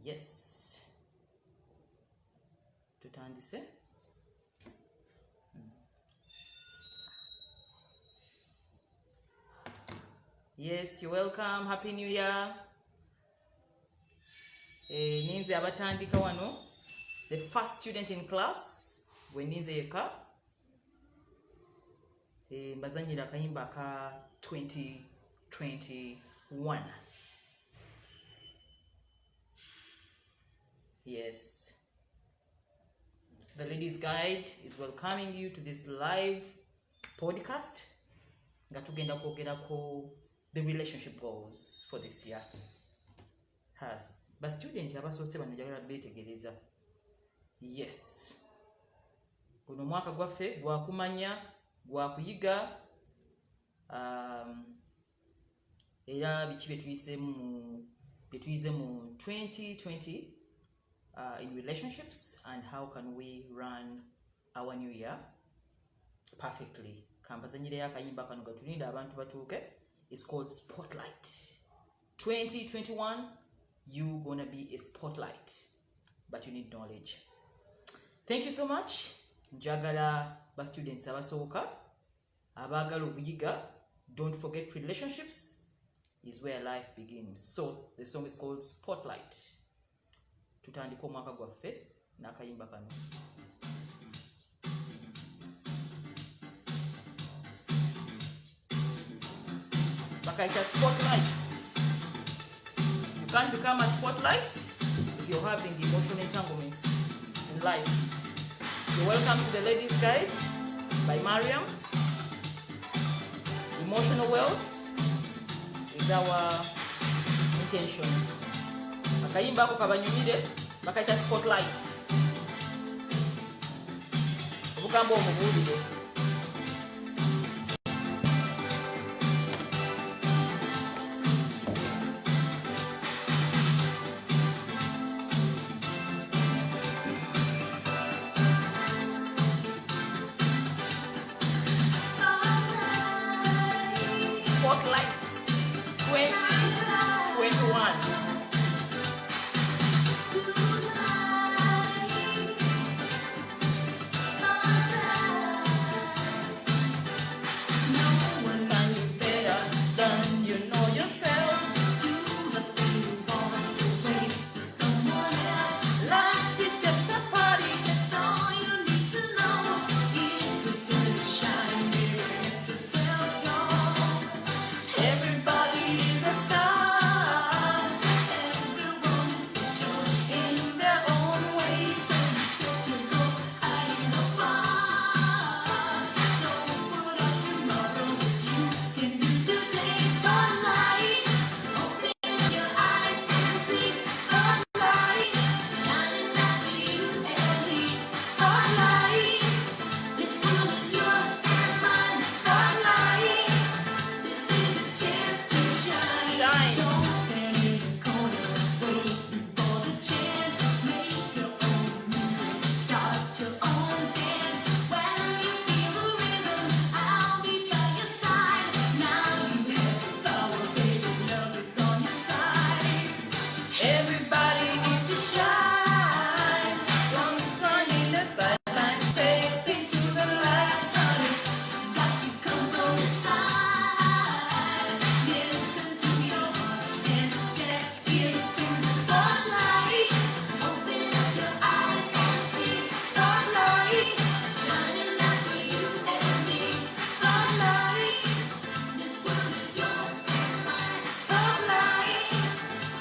Yes. Tutandise. Yes, you're welcome. Happy New Year. Ninze abatandika wano. The first student in class. We ninze yeka. Mbazanyira akayimba ka 2021. Yes. The Ladies Guide is welcoming you to this live podcast. Nga tugenda kwogerako the relationship goals for this year. But student abasoose bano njagala beetegereza. Yes. Guno mwaka gwaffe gwa kumanya, gwa kuyiga, era biki bye tuyize mu 2020 in relationships, and how can we run our new year perfectly. Kambazanyire akayimba kano gatulinda abantu batuuke. It's called Spotlight. 2021, you gonna be a spotlight, but you need knowledge. Thank you so much. Njagala ba students abasooka abagala okuyiga. Don't forget, relationships is where life begins. So the song is called Spotlight. Tutandika omwaka gwaffe n'akayimba kano. Bakaita spotlights. You can't become a spotlight if you're having emotional entanglements in life. You're welcome to the Ladies Guide by Mariam. Emotional wealth is our intention. Akayimba ako kabanyumire bakaita spotlights. Obugamba omubuulire. Spotlights 2021.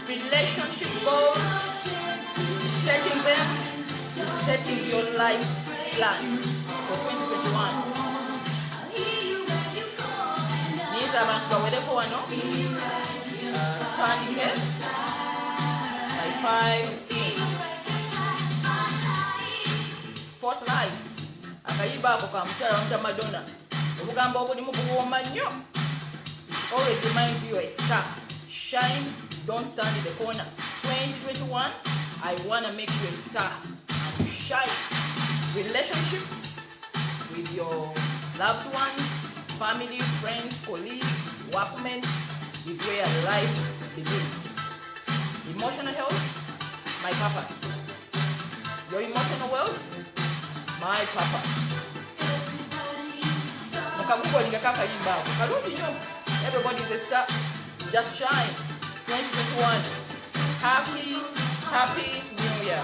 Relationship goals, setting them, setting your life plan for 2021. Niza abantu bawereko wano. Standing here. High five. Spotlight. Akayiba ako ka mukyala wamuta Madonna. Obugamba obulimu buwooma nnyo. It always reminds you a star. Shine. Don't stand in the corner. 2021, I want to make you a star and you shine. Relationships with your loved ones, family, friends, colleagues, workmates is where life begins. Emotional health, my purpose. Your emotional wealth, my purpose. Everybody is a star. Just shine. 2021. Happy New Year.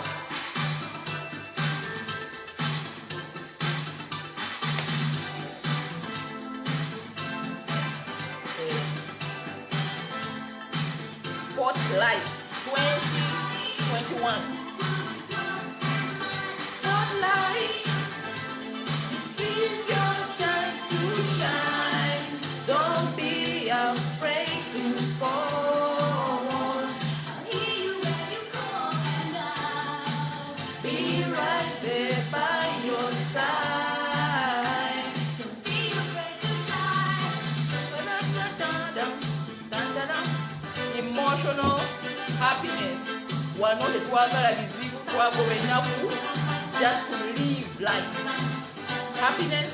Spotlight 2021. Spotlight. This is your chance to shine. Don't be afraid to fall. I'll hear you when you call now. Be right there by your side. Don't be afraid to try. Emotional happiness. Wano tetwagala bizibu twagoba ennaku just to live life. Happiness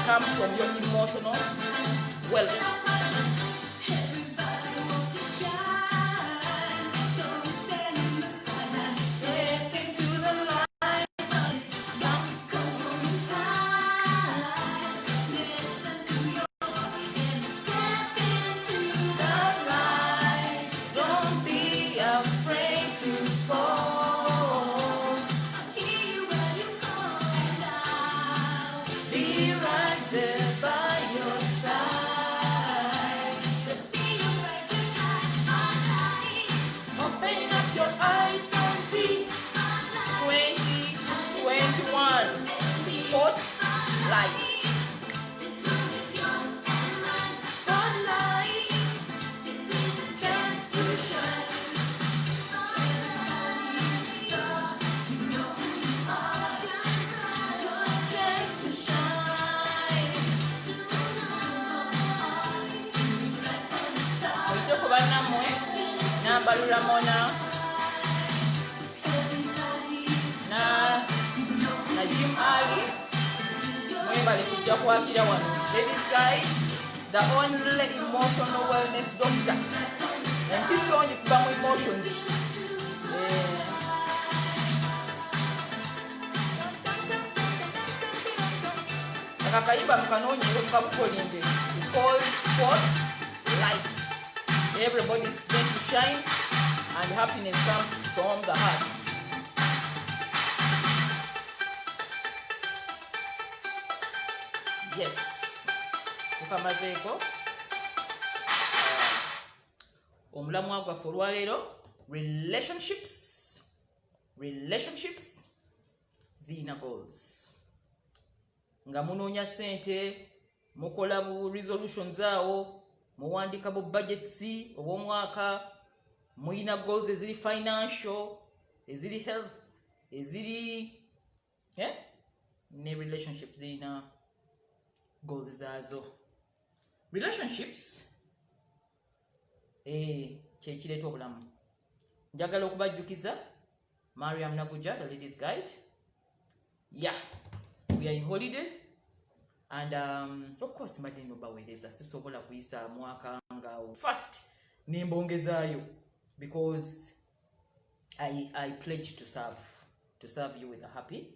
comes from your emotional wealth. Everybody wants to shine. Don't stand in the sun. Step into the light. Come on inside. Listen to your heart and step into the light. Don't be afraid to fall. I'll hear you when you call now. Be right there by your side. Don't be afraid to touch my light. Open up your eyes and see. 2021 Spotlight. Spotlight. This is a chance to shine. You know who you are. Your chance to shine. Oito ku bannammwe nambalula mona na Jim Ali mwebale kujja kwakira wano. Ladies guide, the only emotional wellness doctor. Empisa onyi kuba mu emotions. Akakayimba mukanoonyere mukakukolimbe. It's called Spotlight. Everybody is meant to shine and happiness comes from the heart. Yes. Tukamazeeko. Omulamwa gwaffe olwaleero, relationships zirina goals. Nga munoonya ssente, mukola bu resolutions awo, muwandika bu budgets obw'omwaka, muyina goals eziri financial, eziri health, eziri ne relationships zirina goals zaazo. Relationships kyekireeta obulamu. Njagala okubajjukiza Mariam Naguja, the ladies guide. Yeah, we are in holiday and of course mbadde nobaweereza sisobola kuyisa mwaka nga first nembongezaayo because I pledge to serve you with a happy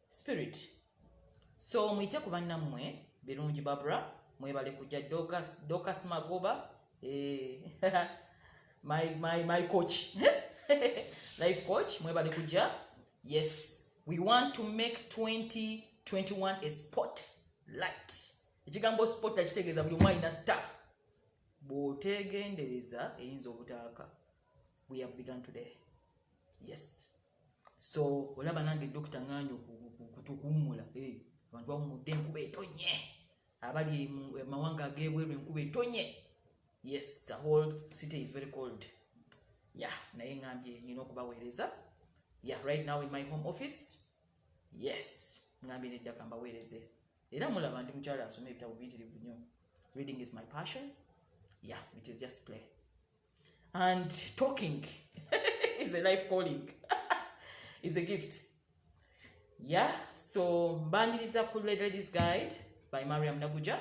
spirit. So mwite ku bannammwe birungi Barbara, mwebale kujja Dorcas Magoba, my coach life coach, mwebale kujja. Yes, we want to make 2021 a spotlight. Ekigambo spotlight kitegeeza buli omu alina star. Bw'otegendereza eyinza obutaaka. We have begun today. Yes. So olaba nange Dr. Nganyo kutukuumula. Abantu bawumudde enkuba etonye. Abali mawanga ag'ebweru enkuba etonye. Yes, the whole city is very cold. Yeah, naye ngambye nina okubaweereza. Yeah, right now in my home office. Yes, ngambye nedda kambaweereze. Era mulaba ndi mukyala asoma ebitabo biyitirivu nnyo. Reading is my passion. Yeah, it is just play. And talking is a life calling. Is a gift. Yeah, so Mbaniriza ku Ladies Guide by Mariam Naguja.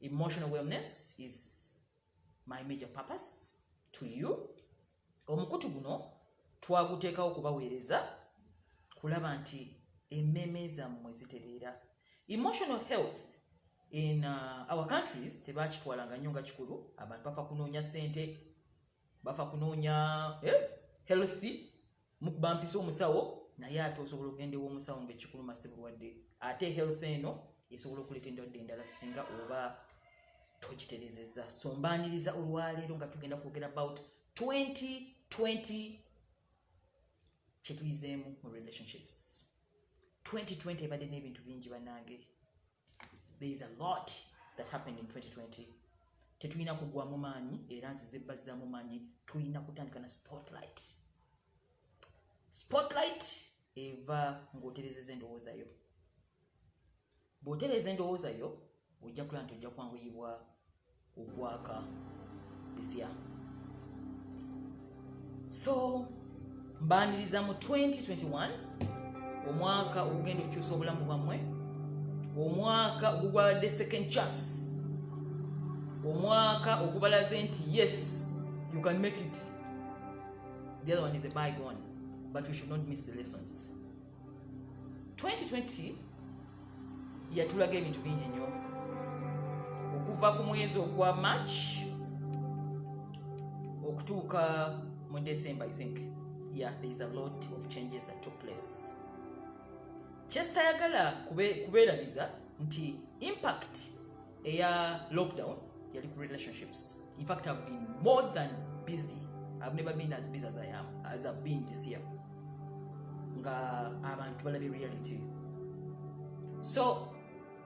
Emotional wellness is my major purpose to you. Omukutu guno twaguteekawo kubaweereza kulaba nti emmeme zammwe zitereera. Emotional health in our countries tebakitwalanga nnyo nga kikulu. Abantu bafa kunoonya ssente, bafa kunoonya healthy, mukuba mpisa omusawo naye ate osobola okugenda ew'omusawo ng'ekikuluma sebulwadde. Ate health eno esobola okuleeta endwadde endala singa oba togiterezezza. So mbaaniriza olwaleero nga tugenda kwogera about 2020 kyetuyizeemu mu relationships. 2020 ebadde n'ebintu bingi bannange. There is a lot that happened in 2020. Tetulina kugwamu maanyi era nzize bazzaamu maanyi. Tulina kutandika na spotlight. Spotlight eva ng'oterezeza endowooza yo. Bw'otereza endowooza yo ojja kulaba nti ojja kwanguyibwa ogwaka this year. So mbaaniriza mu 2021 omwaka ogugenda okukyusa obulamu bwammwe, omwaka ogugwadde second chance, omwaka ogubalaze nti yes you can make it. The other one is a bygone, but we should not miss the lessons. 2020 yatulaga ebintu bingi nnyo okuva ku mwezi ogwa March okutuuka mu December. I think there is a lot of changes that took place. Kyestayagala kubeerabiza nti impact eya lockdown yali ku relationships. In fact, I've been more than busy. I've never been as busy as I've been this year. Nga abantu balabe reality. So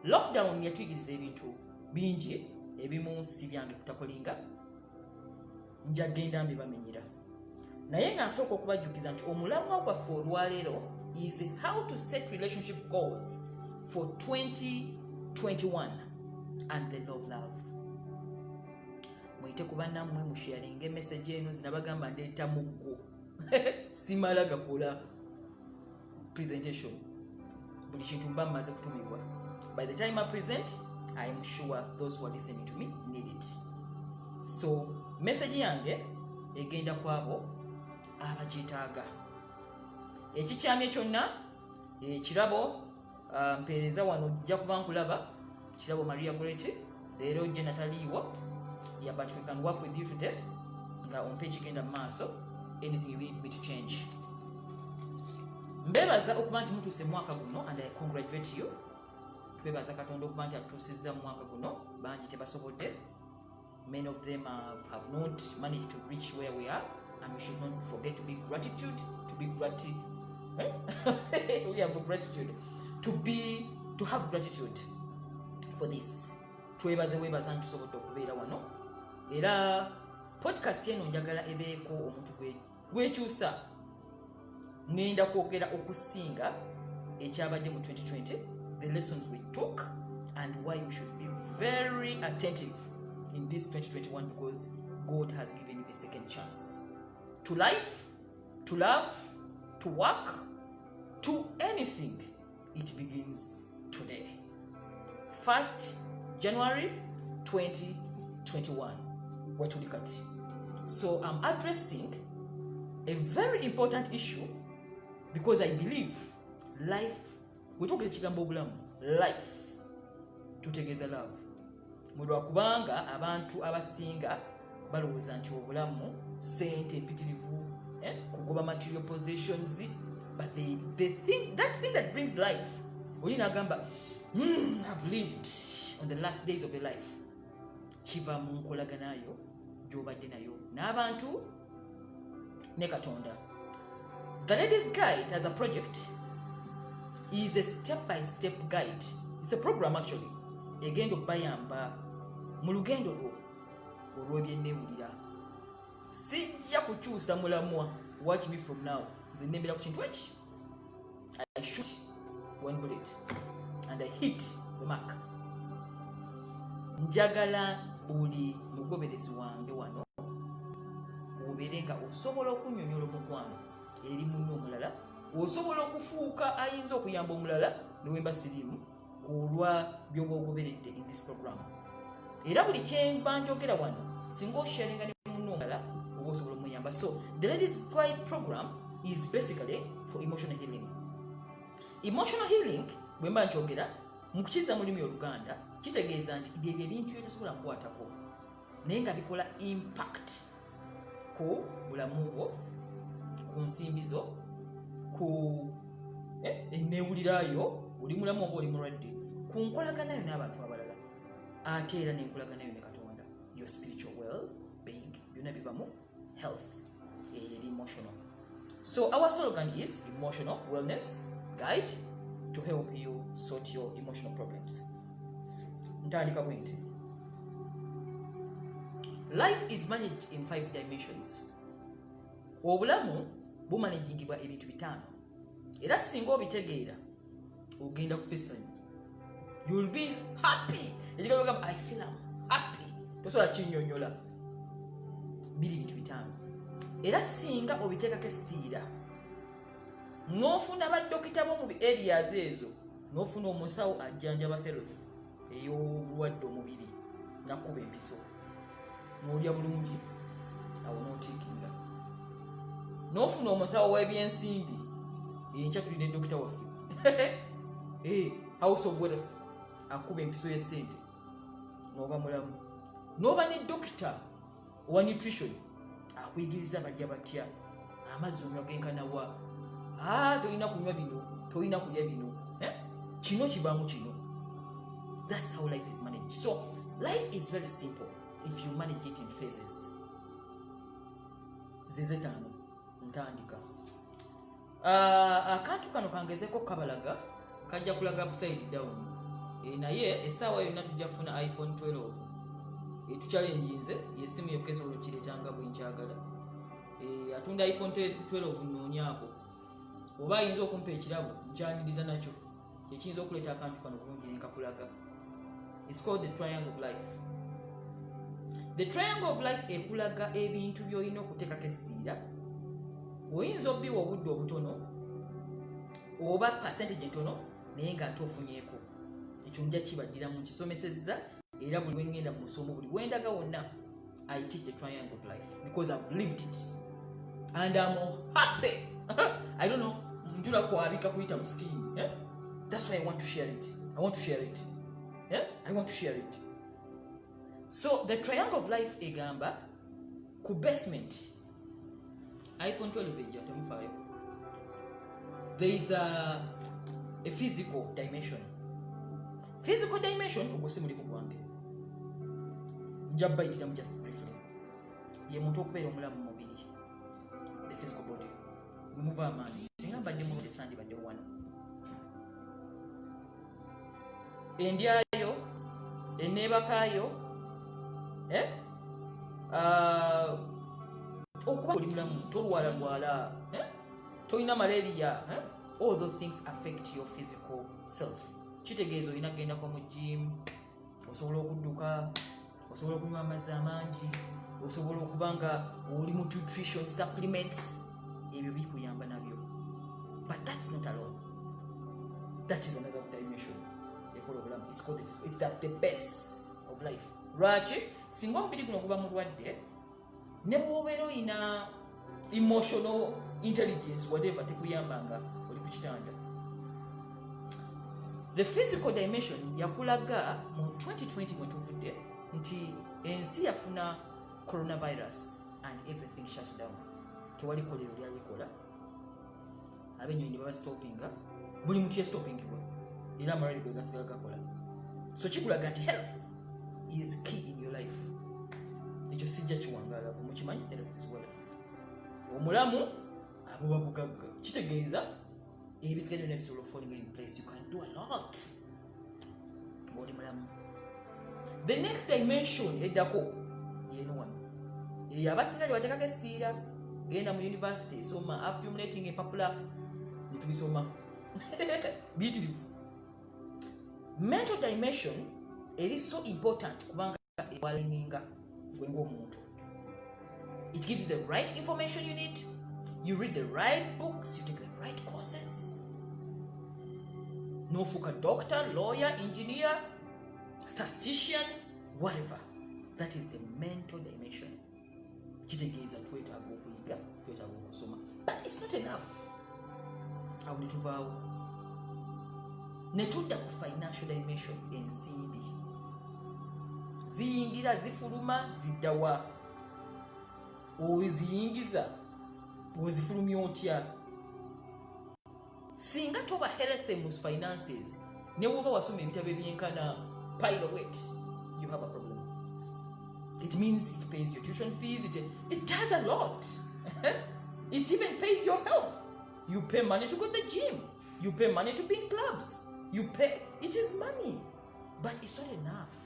lockdown yatuyigiriza ebintu bingi ebimu si byange kutakolinga, njagenda mbibamenyera. Naye nga nsooka okubajjukiza nti omulamwa gwaffe olwaleero is how to set relationship goals for 2021 and the love. Mwite ku bannammwe musharinge message eno zinabagamba ndeeta muggo. Simala gakola presentation. Buli kintu mba mmaze kutumibwa. By the time I present, I am sure those who are listening to me need it. So message yange egenda kwabo abagyetaaga. Ekikyamye kyonna ekirabo mpeereza wano ojja kuba nkulaba kirabo Maria Goretti leero gye nataliiwo. Yeah, but we can work with you today nga ompe ekigenda mu maaso. Anything you need me to change. Mbebaza okuba nti mutuuse mwaka guno and I congratulate you. Twebaza Katonda okuba nti atuusizza mwaka guno. Bangi tebasobodde. Many of them have not managed to reach where we are, and we should not forget to be gratitude, we have gratitude, to have gratitude for this. Twebaze webaza nti tusobodde okubeera wano. Era podcast eno njagala ebeeko omuntu gwekyusa. Ngenda kwogera okusinga ekyabadde mu 2020, the lessons we took and why we should be very attentive in this 2021 because God has given you a second chance. To life, to love, to work, to anything, it begins today. 1st January 2021. What to look at. So I'm addressing a very important issue because I believe life, we talk about obulamu, life tutegeeza love. Mulwa kubanga abantu abasinga balowooza nti obulamu sente empitirivu, kugoba material possessions, but they think that thing that brings life. Olina agamba, I've lived on the last days of your life. Kiva mu nkolaganayo gy'obadde nayo n'abantu ne Katonda. The Ladies Guide as a project is a step-by-step guide. It's a program actually. Egenda okubayamba mu lugendo lwo olw'ebyenneewulira. Sijja kukyusa mulamwa. Watch me from now. Nze nnembera ku kintu eki. I shoot one bullet and I hit the mark. Njagala buli mugoberezi wange wano obeere nga osobola okunnyonnyola omukwano eri munno omulala, osobola okufuuka ayinza okuyamba omulala newemba sirimu kulwa by'oba ogoberedde in this program. Era buli kye mba njogera wano singa osharinga ne munno omulala oba osobola omuyamba. So the Ladies Guide program is basically for emotional healing. Emotional healing bwe mba nkyogera mu kukiza mu lulimi Oluganda kitegeeza nti ebyo ebintu byetasobola kukwatako naye nga bikola impact ku bulamu bwo, ku nsimbi zo, ku enneewulirayo, oli mulamu oba oli mulwadde, ku nkolaganayo n'abantu abalala, ate era n'enkolaganayo ne Katonda, your spiritual well-being, byonna bibamu health, eri emotional. So our slogan is Emotional Wellness Guide to help you sort your emotional problems. Ntandika bwe nti life is managed in 5 dimensions. Obulamu bumanagingibwa ebintu 5. Era singa obitegeera ogenda kufesa nnyo. You'll be happy. Ekigamba I feel I'm happy. Tosobola kinnyonnyola. Biri bintu 5. Era singa obiteekako essiira n'ofuna baddokita bo mu areas ezo, n'ofuna omusawo ajjanjaba health ey'obulwadde omubiri nakuba empiso, n'olya bulungi awo n'otiikinga, n'ofuna omusawo w'ebyensimbi enkya tulina dokita waffe house of wealth akuba empiso y'essente n'oba mulamu, n'oba ne dokita owa nutrition akuyigiriza balya batya, amazzi onywa genkanawa, tolina kunywa bino, tolina kulya bino, kino kibaamu kino. That's how life is managed. So life is very simple if you manage it in phases. Zeze 5 ntandika. Akantu kano kangezeko kabalaga kajja kulaga upside down. Naye essaawa yonna tujja kufuna iPhone 12. Tuchallenge yesimu yokeso olukiretanga bwenkyagala. Atunda iPhone 12 nnoonyaako. Oba ayinza okumpa ekirabo nkyaniriza nakyo. Ekiyinza okuleeta akantu kano bulungi nenkakulaga. It's called the triangle of life. The triangle of life ekulaga ebintu by'olina okuteekako essiira. Oyinza obbiwa obudde obutono oba percentage entono naye ng'ate ofunyeeko. Ekyo nja kibaddiramu nkisomesezza era buli lwe ngenda mu musomo buli wendaga wonna I teach the triangle of life because I've lived it and I'm happy. I don't know, njula kwabika kuyita muskini. That's why I want to share it. I want to share it. I want to share it. So the triangle of life egamba ku basement iPhone 12 ejja temufayo. There is a physical dimension. Physical dimension ogose muli kugwange. Njabba itiramu just briefly. Ye muntu okubeera omulamu mu mubiri. The physical body. Muva amaanyi. Singa mbadde mu sandi badde wano. Endyayo, enneebakaayo, okuba oli mulamu, tolwala, tolina malaria, all those things affect your physical self. Kitegeeza olina kgendako mu gym, osobola okudduka, osobola okunywa amazzi amangi, osobola okuba nga oli mu nutrition supplements, ebyo bikuyamba nabyo. But that's not alone. That is another dimension. It's called the physical. It's the base of life. Lwaki singa omubiri guno guba mulwadde ne bw'obeera olina emotional intelligence whatever tekuyambanga oli ku kitanda. The physical dimension yakulaga mu 2020 mwe tuvudde nti ensi yafuna coronavirus and everything shut down. Tewali kolero lyalikola, abennyonyi baba stoppinga, buli muntu ye stoppingibwa era amalwaliro ge gasigala gakola. So kikulaga nti health is key in your life. Ekyo sijja kiwangaala mukimanyi, health is wealth. Omulamu abuba bugagga. Kitegeeza ebisigadde byonna bisobola falling in place. You can do a lot ng'oli mulamu. The next dimension eddako yeeno wano. Abasigadde bateekako essiira, genda mu university soma accumulating empapula ne tubisoma. Biyitirivu. Mental dimension is so important kubanga ewalininga gwe ng'omuntu. It gives you the right information you need. You read the right books, you take the right courses. Nofuuka doctor, lawyer, engineer, statistician, whatever. That is the mental dimension. Kitegeeza twetaaga okuyiga, twetaaga okusoma. That is it's not enough. Awo ne tuvaawo ne tudda ku financial dimension. Ensimbi ziyingira zifuluma ziddawa, oziyingiza ozifulumya otya? Singa toba healthy mu finances ne woba wasoma ebitabo ebyenkana pilot, you have a problem. It means it pays your tuition fees, it does a lot. It even pays your health. You pay money to go to the gym, you pay money to be in clubs, you pay, it is money, but it's not enough.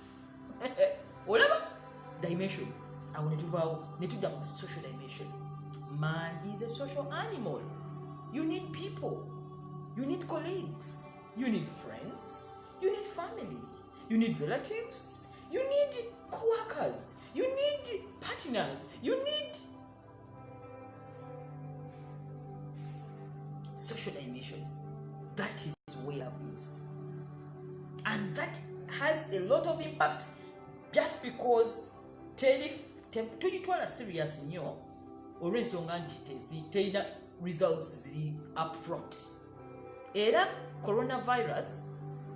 Whatever dimension, I want to do that social dimension. Man is a social animal. You need people, you need colleagues, you need friends, you need family, you need relatives, you need co-workers, you need partners, you need social dimension. That is where love is. And that has a lot of impact just because tugitwala serious nnyo olw'ensonga nti terina results ziri up front. Era coronavirus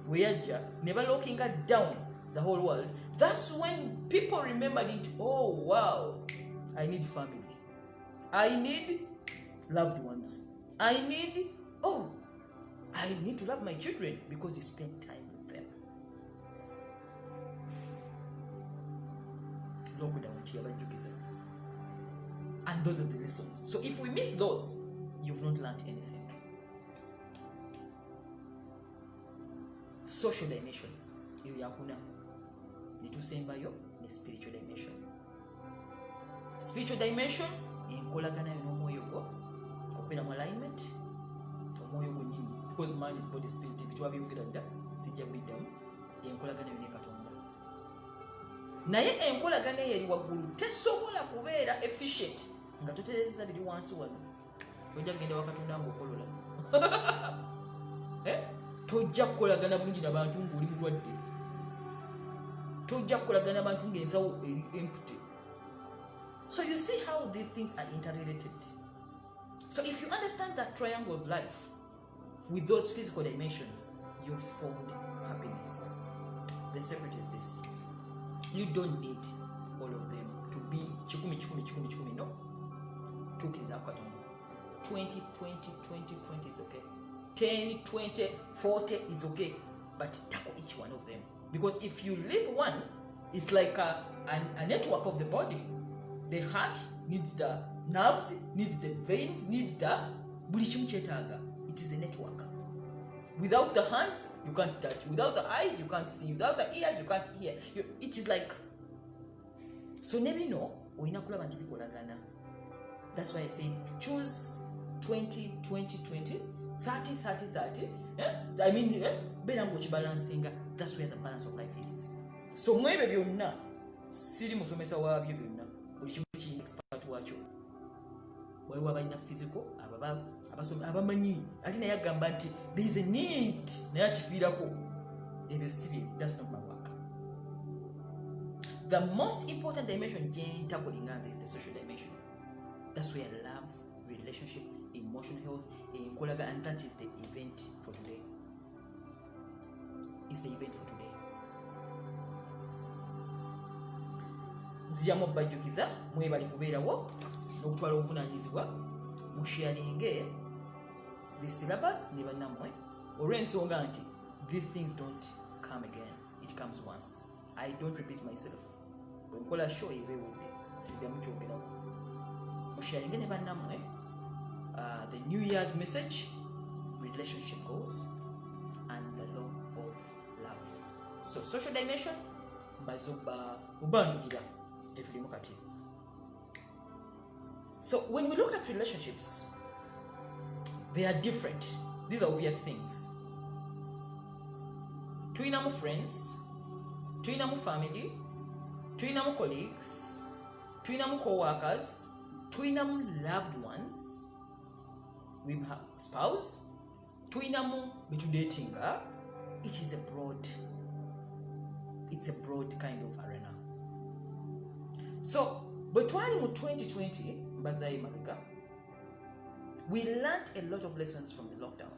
weyajja ne balookinga down the whole world. That's when people remembered it. Oh wow, I need family, I need loved ones, I need to love my children because you spend time with them. And those are the lessons. So if we miss those, you've not learned anything. Social dimension, iyo yakuna nitusembayo ne spiritual dimension. Spiritual dimension enkolagana yo n'omwoyo gwo okubeera mu alignment omwoyo gwo nyini, because man is body spirit. Bitwabyogera dda sijja biddamu. Enkolagana yo ne Katonda, naye enkolagana eri waggulu tesobola kubeera efficient nga toterezza biri wansi wano. Ojja kugenda wakatonda ng'okolola tojja kukolagana bulungi n'abantu ng'oli mulwadde, tojja kukolagana n'abantu ng'ensawo eri empty. So you see how these things are interrelated. So if you understand that triangle of life with those physical dimensions, you've formed happiness. The secret is this: you don't need all of them to be chikumi, no. 2 kids are 20 is okay. 10, 20, 40 is okay, but tackle each one of them. Because if you leave one, it's like a network of the body. The heart needs the nerves, needs the veins, needs the bulichimchetaga. It is a network. Without the hands, you can't touch. Without the eyes, you can't see. Without the ears, you can't hear. It is like, so nebino oyina kulaba nti bikolagana. That's why I say choose 20, 20, 20, 30, 30, 30. I mean, beera ng'okibalansinga. That's where the balance of life is. So mwebyo byonna siri musomesa waabyo byonna, buli kimu kirina expert wakyo. Waliwo abalina physical, abamanyi ate naye agamba nti there is a need, naye akifiirako. Ebyo si bye. That's not my work. The most important dimension gyentakolinga nze is the social dimension. That's where love, relationship, emotional health, enkolaga, and that is the event for today. It's the event for today. Nzijamu bajjukiza mwebali kubeerawo n'okutwala obuvunaanyizibwa mu sharinge the syllabus ne bannammwe olw'ensonga nti these things don't come again, it comes once. I don't repeat myself. Bwe nkola show ebeewedde siddamu kyogerako mu sharinge ne bannammwe the New Year's message, relationship goals, and the law of love. So social dimension mbazoba ubandugira tetulimu kati. So when we look at relationships, they are different. These are obvious things. Tuinamu friends, tuinamu family, tuinamu colleagues, tuinamu co-workers, tuinamu loved ones, we have spouse, tuinamu betudatinga. It is a broad kind of arena. So bwe twali mu 2020 mbazayi mabega, We learned a lot of lessons from the lockdown.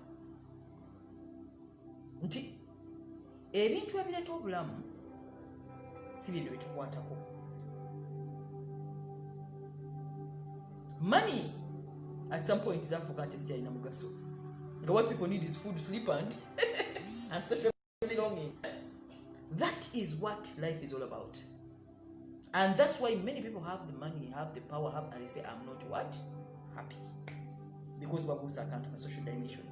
Nti ebintu ebireeta obulamu si bino bitukwatako. Money at some point is African testia in Mugaso. What people need is food, sleep, and social belonging. That is what life is all about. And that's why many people have the money, have the power, and they say, I'm not what? Happy. Because babusa can't have social dimension.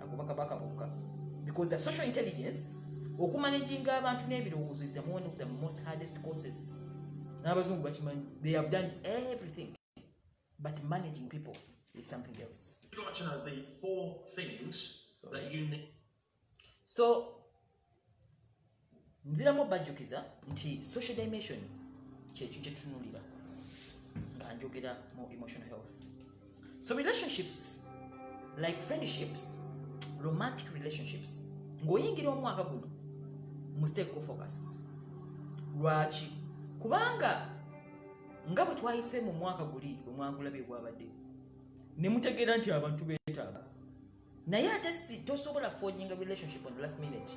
Because the social intelligence, okumanaging abantu n'ebirowoozo is one of the most hardest courses. They have done everything. But managing people is something else. You've got to know the 4 things that you need. So, nziramu bajjukiza nti social dimension kyekyo kye tutunulira nga njogera mu emotional health. So relationships, like friendships, romantic relationships, ng'oyingira omwaka guno musteeko focus. Lwaki? Kubanga nga bwe twayise mu mwaka guli bwe mwagulabye bwabadde ne mutegeera nti abantu beetaaga naye ate si tosobola forging a relationship on the last minute.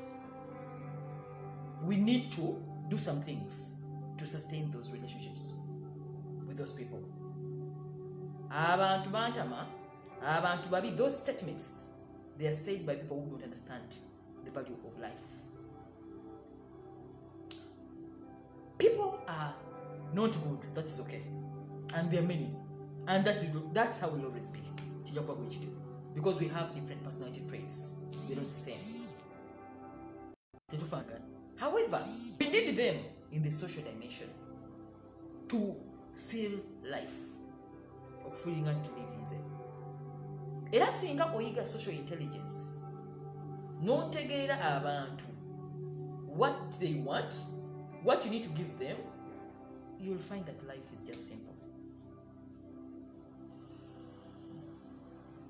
We need to do some things to sustain those relationships with those people. Abantu bantama, abantu babi, those statements, they are said by people who don't understand the value of life. People are not good, that is okay. And there are many. And that's how we'll always be. Because we have different personality traits. They're not the same. However, we need them in the social dimension to feel life. Or feeling and to live in them. Era singa oyiga social intelligence. No tegeera abantu what they want, what you need to give them, you will find that life is just simple.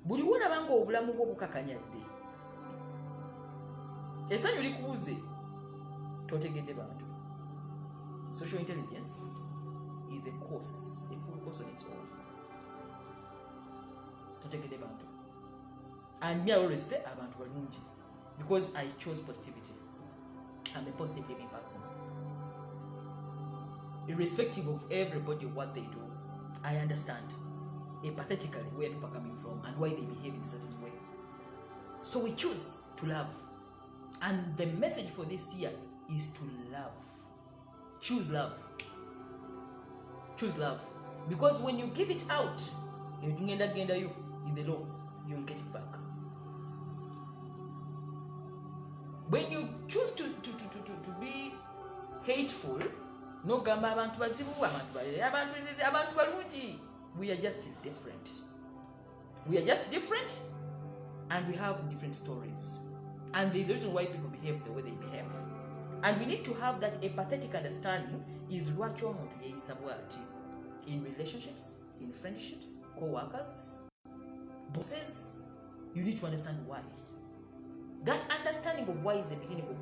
Buli wulaba nga obulamu bwo bukakanyadde, essanyu likubuze, totegedde bantu. Social intelligence is a course, a full course on its own. Totegedde bantu. And me, I always say abantu balungi because I chose positivity. I'm a positive living person. Irrespective of everybody what they do, I understand empathetically where people are coming from and why they behave in a certain way. So we choose to love. And the message for this year is to love. Choose love. Choose love. Because when you give it out, you in the law, you'll get it back. When you choose to be hateful, no gamba abantu bazibu abantu balungi, we are just different. We are just different and we have different stories. And there's a reason why people behave the way they behave. And we need to have that empathetic understanding is lwaki omuntu yeeyisa bw'ati in relationships, in friendships, co-workers, bosses. You need to understand why. That understanding of why is the beginning of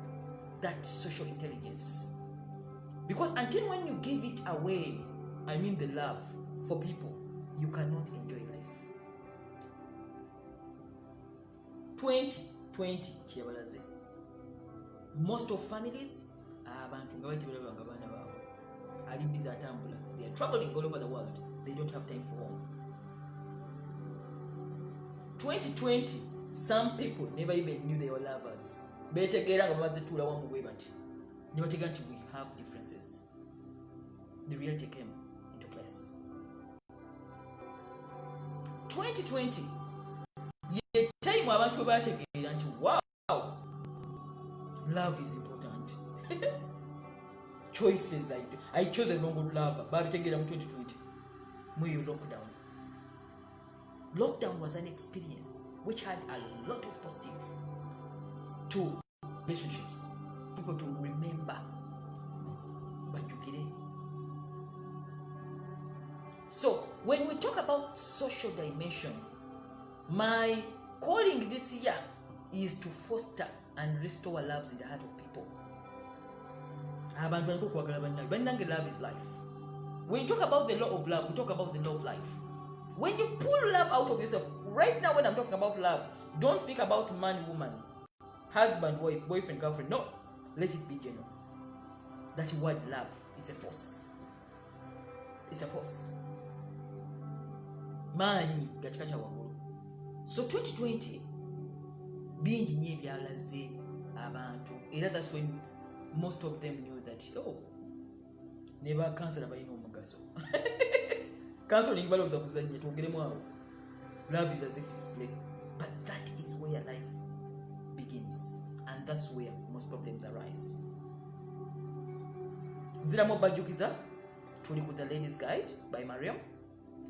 that social intelligence. Because until when you give it away, I mean the love for people, you cannot enjoy life. 2020 kyebalaze. Most of families abantu nga bayitibwa banga baana baabwe ali busy atambula. They are traveling all over the world. They don't have time for home. 2020, some people never even knew they were lovers. Betegeera nga bamaze tuula wamu bwe bati. Ne bategeera nti we have differences. The reality came into place. 2020, ye time abantu bategeera nti wow, love is important. Choices I chose a long lover. Babitegeera mu 2020. Muyo lockdown. Lockdown was an experience which had a lot of positive to relationships. People to remember. So, when we talk about social dimension, my calling this year is to foster and restore loves in the heart of people. Love is life. When you talk about the law of love, we talk about the law of life. When you pull love out of yourself, right now when I'm talking about love, don't think about man, woman, husband, wife, boyfriend, girlfriend. No, let it be general. That word love, it's a force. It's a force. Mani gachikacha wangulu. So 2020 bingi nye byalaze abantu. Era that's when most of them knew that never cancel abayina omugaso. Counseling baloza kuzanya twogeremu awo. Love is as if it's play. But that is where life begins. And that's where most problems arise. Nziramu bajukiza tuli ku The Ladies Guide by Mariam.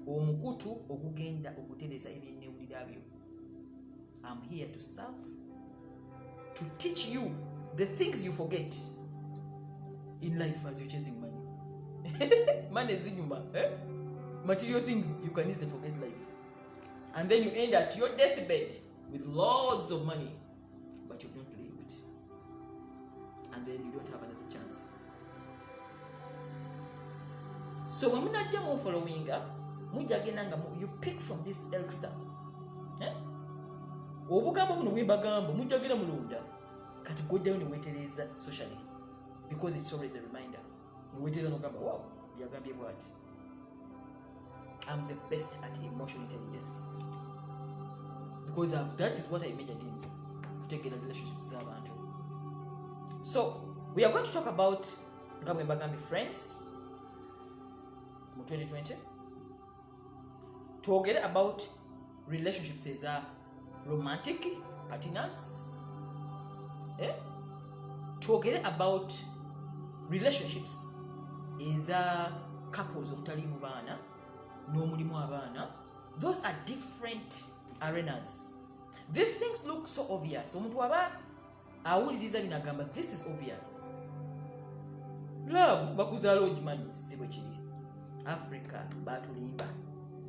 Omukutu okugenda okutereza ebyennewulira byo. I'm here to serve, to teach you the things you forget in life as you're chasing money. Money is in material things you can easily forget life. And then you end at your deathbed with loads of money, but you've not lived. And then you don't have another chance. So when you following you pick from this elkster. Obugambo buno bwembagambo mujagera mulunda kati go down wetereza socially because it's always a reminder. Wetereza no gamba wow yagambye bwati. I'm the best at emotional intelligence because that is what I majored in to take in relationships with abantu. So we are going to talk about Ngamwe friends in 2020. Talk about relationships as a romantic partners. Talk about relationships as a couples omutali mu baana n'omulimu abaana. Those are different arenas. These things look so obvious. Omuntu aba awuliriza binagamba this is obvious. Love bakuzaala ogimanyi si bwe kiri. Africa batulimba.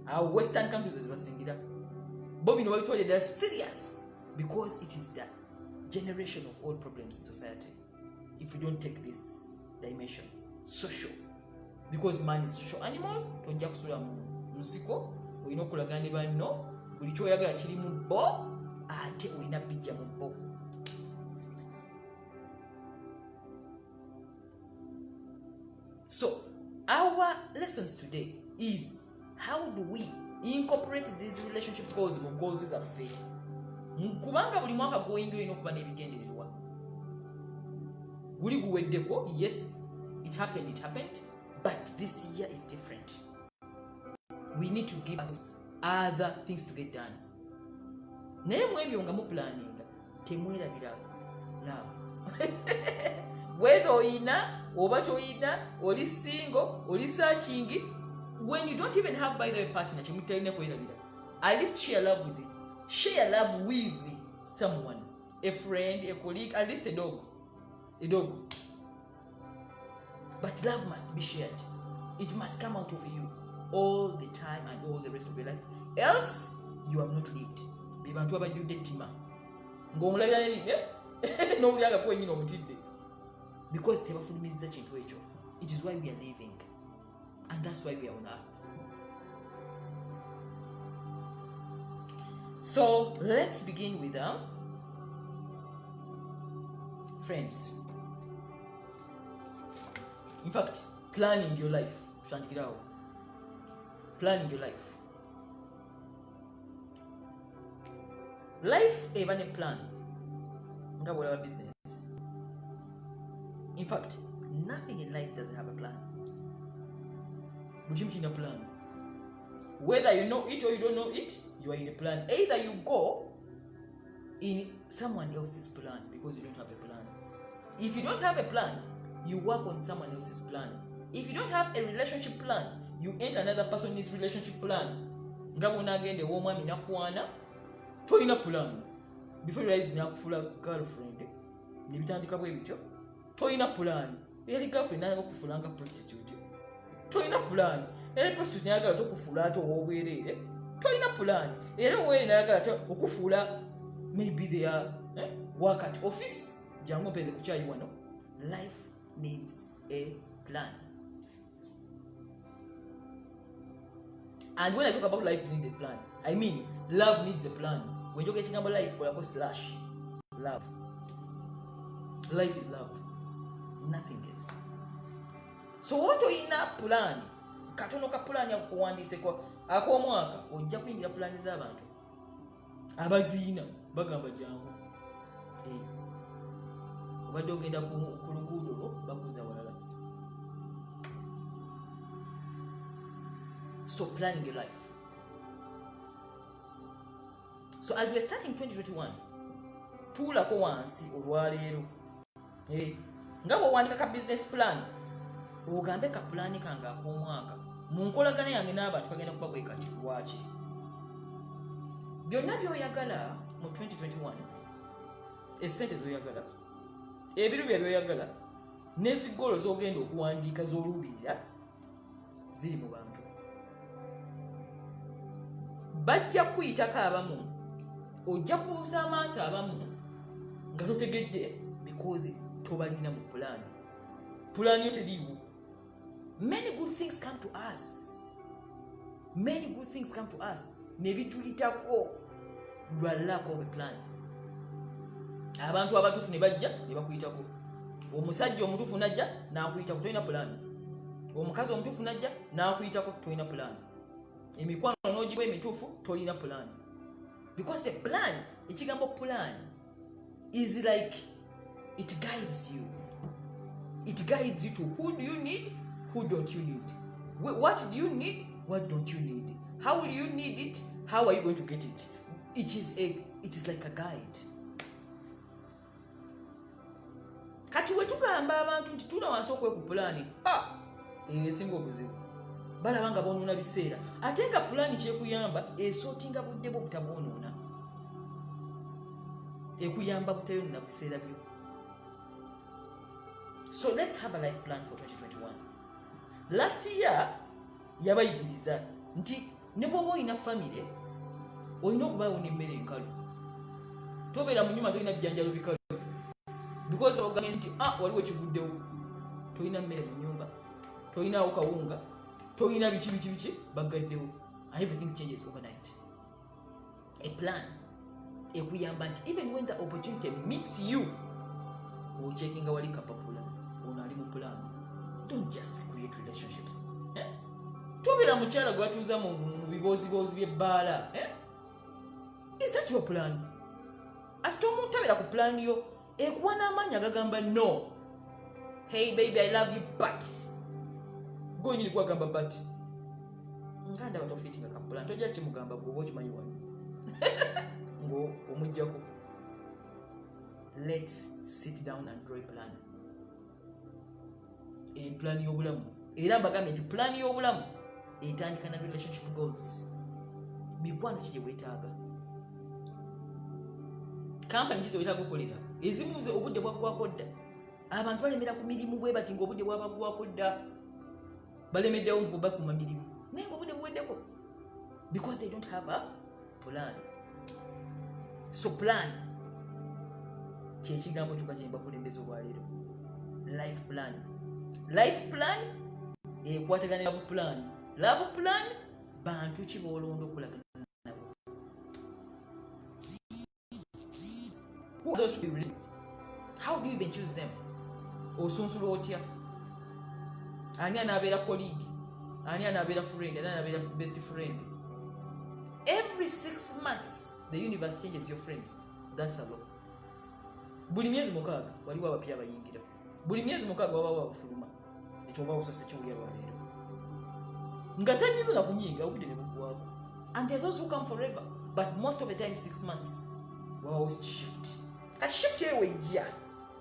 Our Western countries is basingira. Bobby no babitwale they're serious because it is the generation of all problems in society. If we don't take this dimension, social, because man is a social animal, tojja kusula musiko, olina okulagana banno, buli kyoyagala kiri mu bo, ate olina bijja mu bo. So, our lessons today is how do we incorporate these relationship goals mu goals za faith. Kubanga buli mwaka goyinga olina okuba n'ebigendererwa. Guli guweddeko, yes, it happened, but this year is different. We need to give us other things to get done. Naye mu ebyo nga mu planninga temwerabira love. Whether oyina oba toyina, oli single, oli searching, when you don't even have by the way partner, at least share love with it. Share love with someone, a friend, a colleague, at least a dog. A dog. But love must be shared. It must come out of you all the time and all the rest of your life. Else, you have not lived. Because it is why we are living. And that's why we are on earth. So let's begin with friends. In fact, planning your life. Planning your life. Life even a plan. Business. In fact, nothing in life doesn't have a plan. In a plan. Whether you know it or you don't know it, you are in a plan. Either you go in someone else's plan because you don't have a plan. If you don't have a plan, you work on someone else's plan. If you don't have a relationship plan, you enter another person's relationship plan. Ngabona agende womwami nakwana, toyina plan. Before you realize nakufula girlfriend, nibitandika bwe bityo. Toyina plan. Yali girlfriend nanga kufulanga prostitute. Toyina plan. Era prostitute nayagala tokufula ato wobwerere. Toyina plan. Era wewe nayagala okufula maybe they are work at office. Jango peze kuchayi wano. Life needs a plan. And when I talk about life, you need a plan. I mean, love needs a plan. When you get in life, we slash love. Life is love. Nothing else. So what in a plan? Katono ka plan ya kuwandise ko akomwaka ojja kuingira plan z'abantu abaziina bagamba jangu obadde ogenda ku luguudo lwo bakuza walala. So planning your life. So as we're starting 2021, tuulako wansi olwaleero nga bw'owandika ka business plan ogambe ka pulaani kange ak'omwaka mu nkolagana yange n'abantu kagenda kuba bwe kati lwaki byonna by'oyagala mu 2021, essente z'oyagala, ebirubya by'oyagala n'ezigolo z'ogenda okuwandiika z'oluubirira ziri mu bantu. Bajja kuyitako abamu, ojja kubuuza amaaso abamu nga totegedde because tobalina mu pulaani. Pulaani yo teriiwo. Many good things come to us. Many good things come to us. Nebitulitako lwa lack of a plan. Abantu abatuufu ne bajja ne bakuyitako. Omusajja omutuufu najja n'akuyitako tolina pulaani. Omukazi omutuufu najja n'akuyitako tolina pulaani. Emikwano n'ogibwa emituufu tolina pulaani. Because the plan, ekigambo plan, is like it guides you. It guides you to who do you need, who don't you need. What do you need, what don't you need. How will you need it, how are you going to get it. It is like a guide. Kati wetugamba abantu nti tula wansi okwekupulaani esinga obuzibu balaba nga bonoona biseera ate nga pulaani kyekuyamba esootinga budde bwo butabwonoona, ekuyamba butayonna biseera byo. So let's have a life plan for 2021. Last year yabayigiriza nti ne bw'oba olina family olina okubaawo n'emmere enkalu. Tobeera mu nyuma tolina jjanjalo bikalu because ogambye nti waliwo ekiguddewo, tolina mmere mu nyumba, tolinawo kawunga, tolina biki bagaddewo, and everything changes overnight. A plan ekuyamba nti even when the opportunity meets you ochekinga wali kapapula ono ali mu plan. Don't just create relationships. Tubira mukyala gwe batuuza mu biboozi by'ebbaala. Is that your plan? Asita omuntu tabeera ku plan yo ekuwa n'amaanyi agagamba no. Hey baby, I love you but gonyini kwagamba but nkanda batofitinga ka plan tojja kimugamba gwe okimanyi wano ngo omujjako. Let's sit down and draw a plan. Plan y'obulamu era mbagambe nti plan y'obulamu etandika na relationship goals. Mikwano kye weetaaga, kampani kizo weetaaga okukolera ezimu ze obudde bwaggwako dda. Abantu balemera ku mirimu bwe bati ng'obudde bwabaggwako dda, balemeddewo mpuba ku mirimu naye ng'obudde buweddeko because they don't have a plan. So plan kyekigambo kyokka kye mbakulembeza olwaleero. Life plan. Life plan ekwatagana ne love plan. Love plan bantu ki boolonda okulagana nabo. Who are those people? How do you even choose them? Osunsula otya? Ani anaabeera colleague, ani anaabeera friend, ani anaabeera best friend. Every 6 months the universe changes your friends. That's a law. Buli myezi 6 waliwo abapya abayingira. Buli myezi 6 wabawo abafuluma. Ekyo oba osose kiwulira lwaleero nga tanyiza na kunyinga obudde ne buggwako. And there are those who come forever, but most of the time 6 months wabawo shift. Kati shift eyo wejja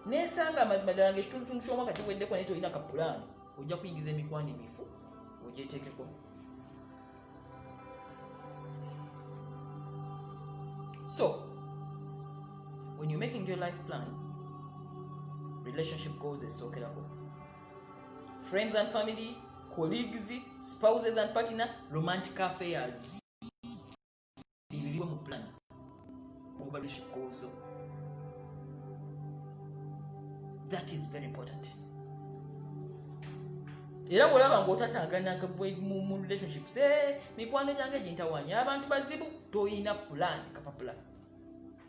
nesanga amazima ddala ng'ekitundutundu ky'omwaka kiweddeko naye tolina ka pulaani, ojja kuyingiza emikwano emifu ogyeteekeko. So when you're making your life plan, relationship goals esookerako. Friends and family, colleagues, spouses and partner, romantic affairs. Bibiriwo mu plan. Kuba relationship goals. That is very important. era bwolaba ng'otatangana mu relationships mikwano gyange gintawanya abantu bazibu toyina plan kapapula.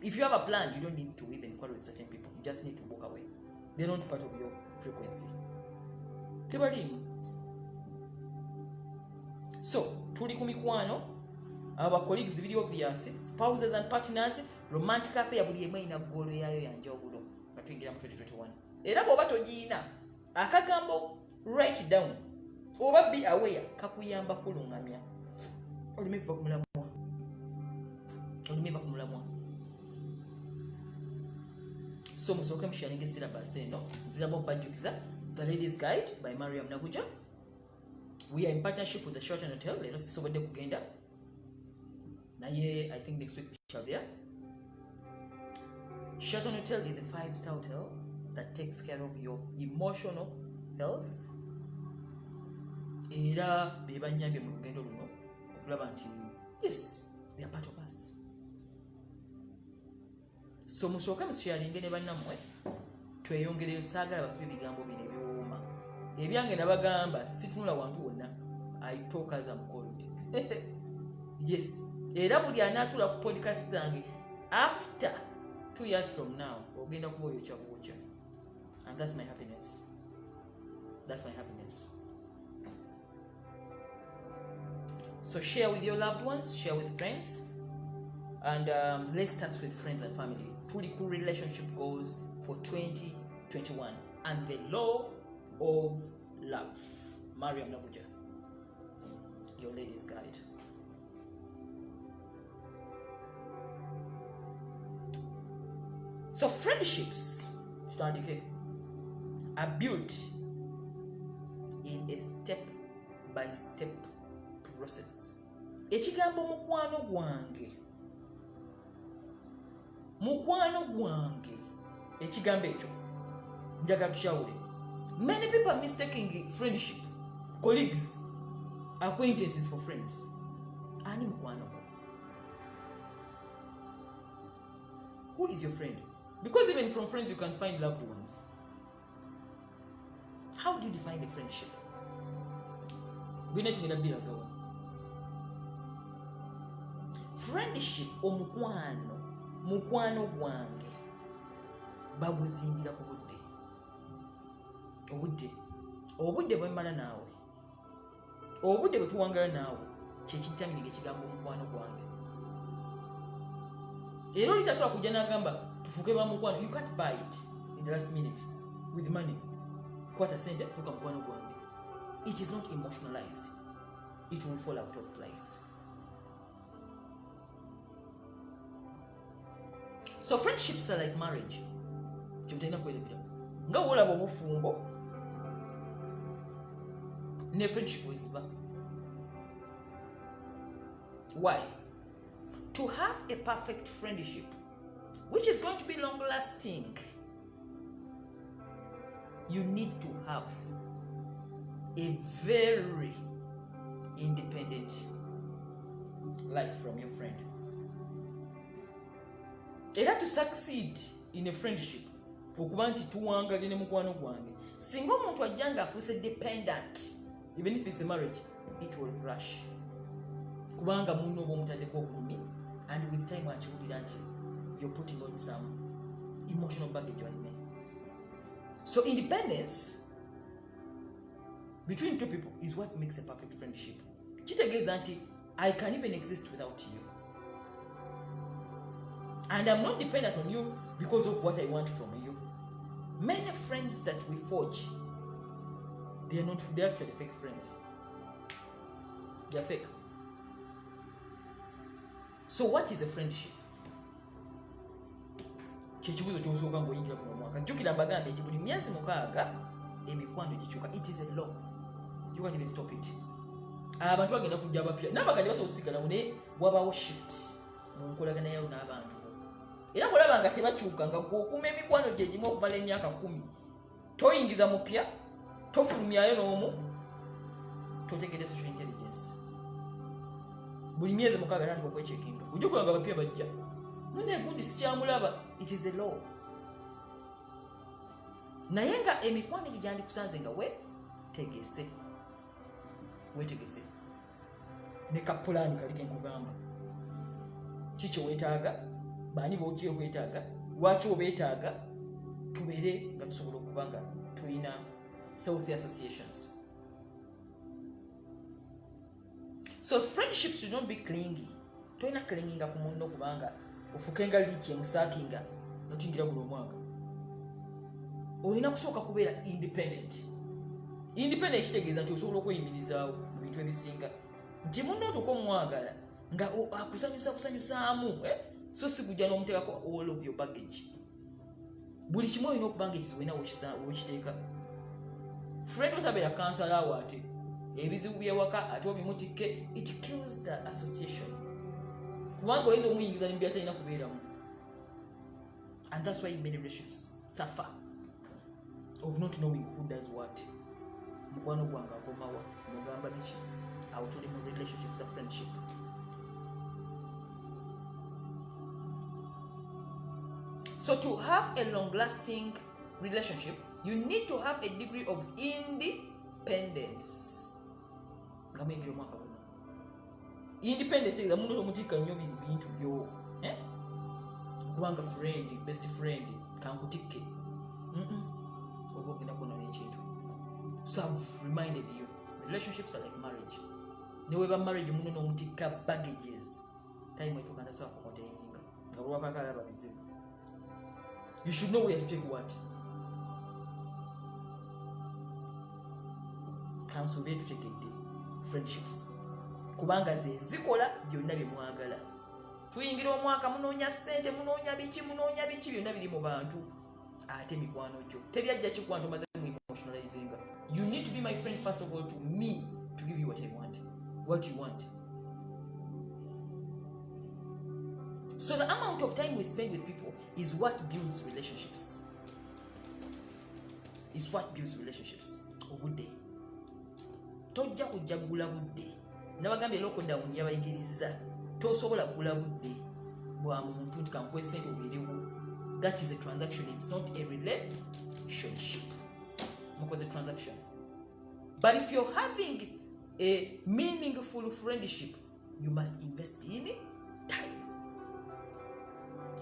If you have a plan, you don't need to even quarrel with certain people. You just need to walk away. They're not part of your frequency. Tebalimu. So tuli ku mikwano, our colleagues, video obvious, spouses and partners, romantic affair buli emu ina goal yayo yanjawulo nga tuyingira mu 2021. Era bw'oba togiina akagambo write down oba be aware kakuyamba kulungamya olumye kuva ku mulamwa. So musooke musharinga syllabus eno nzirabo bajjukiza The Ladies Guide by Mariam Naguja. We are in partnership with the Sheraton Hotel. Leero sisobodde kugenda naye I think next week we shall be there. Sheraton Hotel is a 5-star hotel that takes care of your emotional health. Era bebanyambye mu lugendo luno okulaba nti yes, they are part of us. So musooke musharinge ne bannammwe tweyongereyo, saagala basube ebigambo bino ebiwooma ebyange nabagamba situnula wantu wonna. I talk as I'm called. Yes, era buli anaatula ku podcast zange after 2 years from now ogenda kuba oyokya bwokya, and that's my happiness. That's my happiness. So share with your loved ones, share with friends, and let's start with friends and family. Truly cool relationship goals for 2021 and the law of love. Mariam Naguja, your Ladies Guide. So friendships are built in a step-by-step process. Ekigambo mukwano gwange ekigambo ekyo njaga tushawule. Many people are mistaking friendship, colleagues, acquaintances for friends. Ani mukwano? Who is your friend? Because even from friends you can find loved ones. How do you define a friendship? Friendship o mukwano gwange baguzingira ku obudde bwe mmala naawe, obudde bwe tuwangala naawe kyekitamiriga ekigambo mukwano gwange. Era oli tasobola kujja n'agamba tufuuke ba mukwano. You can't buy it in the last minute with money. Kwata sente fuuka mukwano gwange. It is not emotionalized. It will fall out of place. So friendships are like marriage. Kyemutenda kwerebera nga wolaba obufumbo ne friendship weziba. Why? To have a perfect friendship which is going to be long lasting, you need to have a very independent life from your friend. Era to succeed in a friendship, okuba nti tuwangalie ne mukwano gwange, singa omuntu ajjanga afuuse dependent, even if it's a marriage, it will crash. Kubanga munno oba omutaddeko obulumi, and with time akiwulira nti you're putting on some emotional baggage on me. So independence between two people is what makes a perfect friendship. Kitegeeza nti I can even exist without you. And I'm not dependent on you because of what I want from you. Many friends that we forge, they're actually fake friends. They're fake. So what is a friendship? Kyekibuzo ky'osooka ng'oyingira ku mwaka. Jjukira mbagambe nti buli myezi 6 emikwano gikyuka. It is a law. You can't even stop it. Abantu bagenda kujja abapya. N'abakadde basobola okusigalawo naye wabaawo shift mu nkolagana yawo n'abantu. Era bw'olaba nga tebakyuka nga gw'okuuma emikwano gye gimu okumala emyaka 10, toyingiza mupya, tofulumyayo n'omu, totegedde social intelligence. Buli myezi 6 tandika okwechekinga. Ojja okulaba nga abapya bajja. Munne gundi sikyamulaba. It is a law. Naye nga emikwano egyo gyandikusanze nga we tegese. weetegese ne kapulaani kali kenkugamba kiki weetaaga baani boogye okwetaaga lwaki obeetaaga tubeere nga tusobola okuba nga tulina healthy associations. So friendships should not be clingy. Toyina clinginga ku munno kubanga ofukenga liiki emusaakinga nga tuyingira buli omwaka. Olina kusooka kubeera independent. Independent kitegeeza nti osobola okweyimirizaawo mu bintu ebisinga nti munno otuuka omwagala nga akusanyusa busanyusaamu so si kujja n'omuteekako all of your baggage. Buli kimu olina okuba nga ekizibu olina wekiteeka. Friend otabeera kansalawo ate ebizibu byewaka ate obimutikke, it kills the association. Kubanga oyinza omuyingiza mu byatalina kubeeramu. And that's why many relationships suffer of not knowing who does what. Mukwano gwange akomawa mugamba biki awo tuli mu relationships of friendship. So to have a long-lasting relationship, you need to have a degree of independence. Independence is the mundu omutika nnyo bintu byo. Kubanga friend, best friend, kankutikke. Oba ogenda kukola n'ekintu. So I've reminded you, relationships are like marriage. Ne weba marriage mundu n'omutika baggages. Time etuuka ndasobola kukonteyinga. Nga bulwakako alaba bizibu. You should know where to take what. Counsel where to take it. Friendships. Kubanga ze zikola byonna bye mwagala. Tuyingira omwaka munoonya ssente, munoonya biki byonna biri mu bantu. Ate mikwano gyo. Tebyajja kikwano maze mu emotionalizing. You need to be my friend first of all to me to give you what I want. What you want. So the amount of time we spend with people is what builds relationships. Is what builds relationships. Obudde. Tojja kujjagula budde. Nabagambye lockdown yabayigiriza. Tosobola kugula budde bwa muntu nti kankuwe ssente obeerewo. That is a transaction. It's not a relationship. Because a transaction. But if you're having a meaningful friendship, you must invest in time.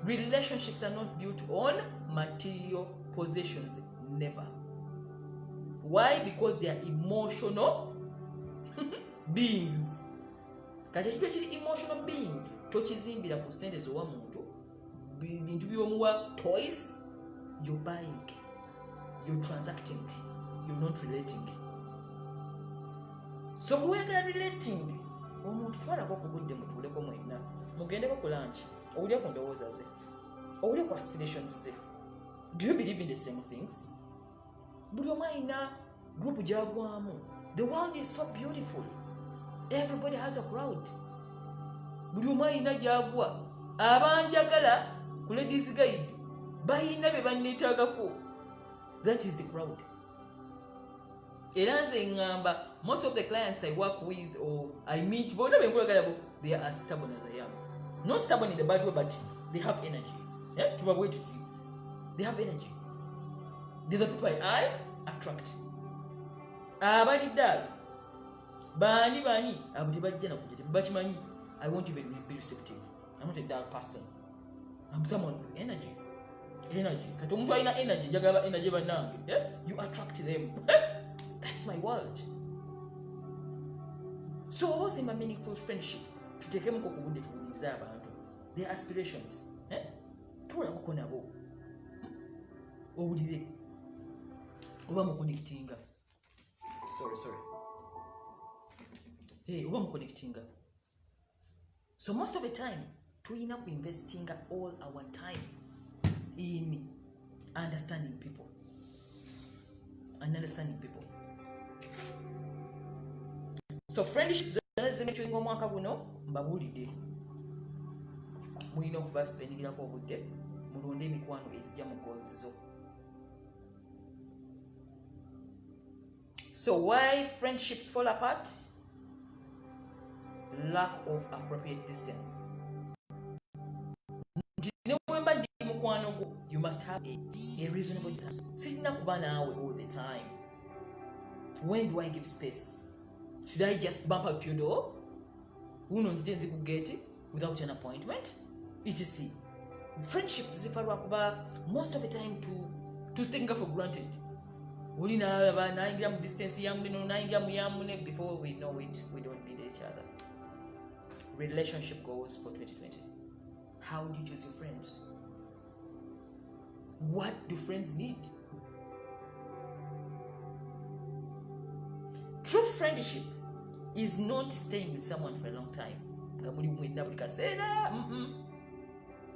Relationships are not built on material possessions. Never. Why? Because they are emotional beings. Kati ekitu ekiri emotional being tokizimbira ku ssente z'owa muntu bintu by'omuwa toys. You're buying, you're transacting, you're not relating. So bwegala relating omuntu twalako ku budde mutuuleko mwenna mugendeko ku lunch owulya ku ndowooza ze owulya ku aspirations ze. Do you believe in the same things? Buli omu alina group gyagwamu. The world is so beautiful. Everybody has a crowd. Buli omu alina gyagwa. Abanjagala ku Ladies Guide balina be banneetaagako. That is the crowd. Era nze ngamba most of the clients I work with or I meet, bonna benkulagala bo, they are as stubborn as I am. Not stubborn in the bad way, but they have energy. Yeah? To avoid to see. They have energy. They're the people I attract. Abaliddaalo bani abo tebajja nakujja tebakimanyi. I won't even be receptive. I'm not a dull person. I'm someone with energy. Energy. Kati omuntu alina energy, njagala energy bannange. Yeah? You attract them. That's my world. So what's in my meaningful friendship? Tuteekemu ko ku budde tubuulize abantu. Their aspirations. Tuulako nabo. Owulire. Oba mu connectinga. Sorry. Oba mu connectinga. So most of the time, tulina ku investinga all our time in understanding people. And understanding people. So friendship zemekyuinga omwaka guno mbabuulidde. Mulina okuba spendingirako obudde mulonde emikwano ezijja mu goals zo. So why friendships fall apart? Lack of appropriate distance. You must have a reasonable distance. Sitting up kuba naawe all the time. When do I give space? Should I just bump up your door? Who knows the gate without an appointment? etc. Friendships most of the time to taken for granted. Distance before we know it, we don't need each other. Relationship goals for 2020. How do you choose your friends? What do friends need? True friendship is not staying with someone for a long time.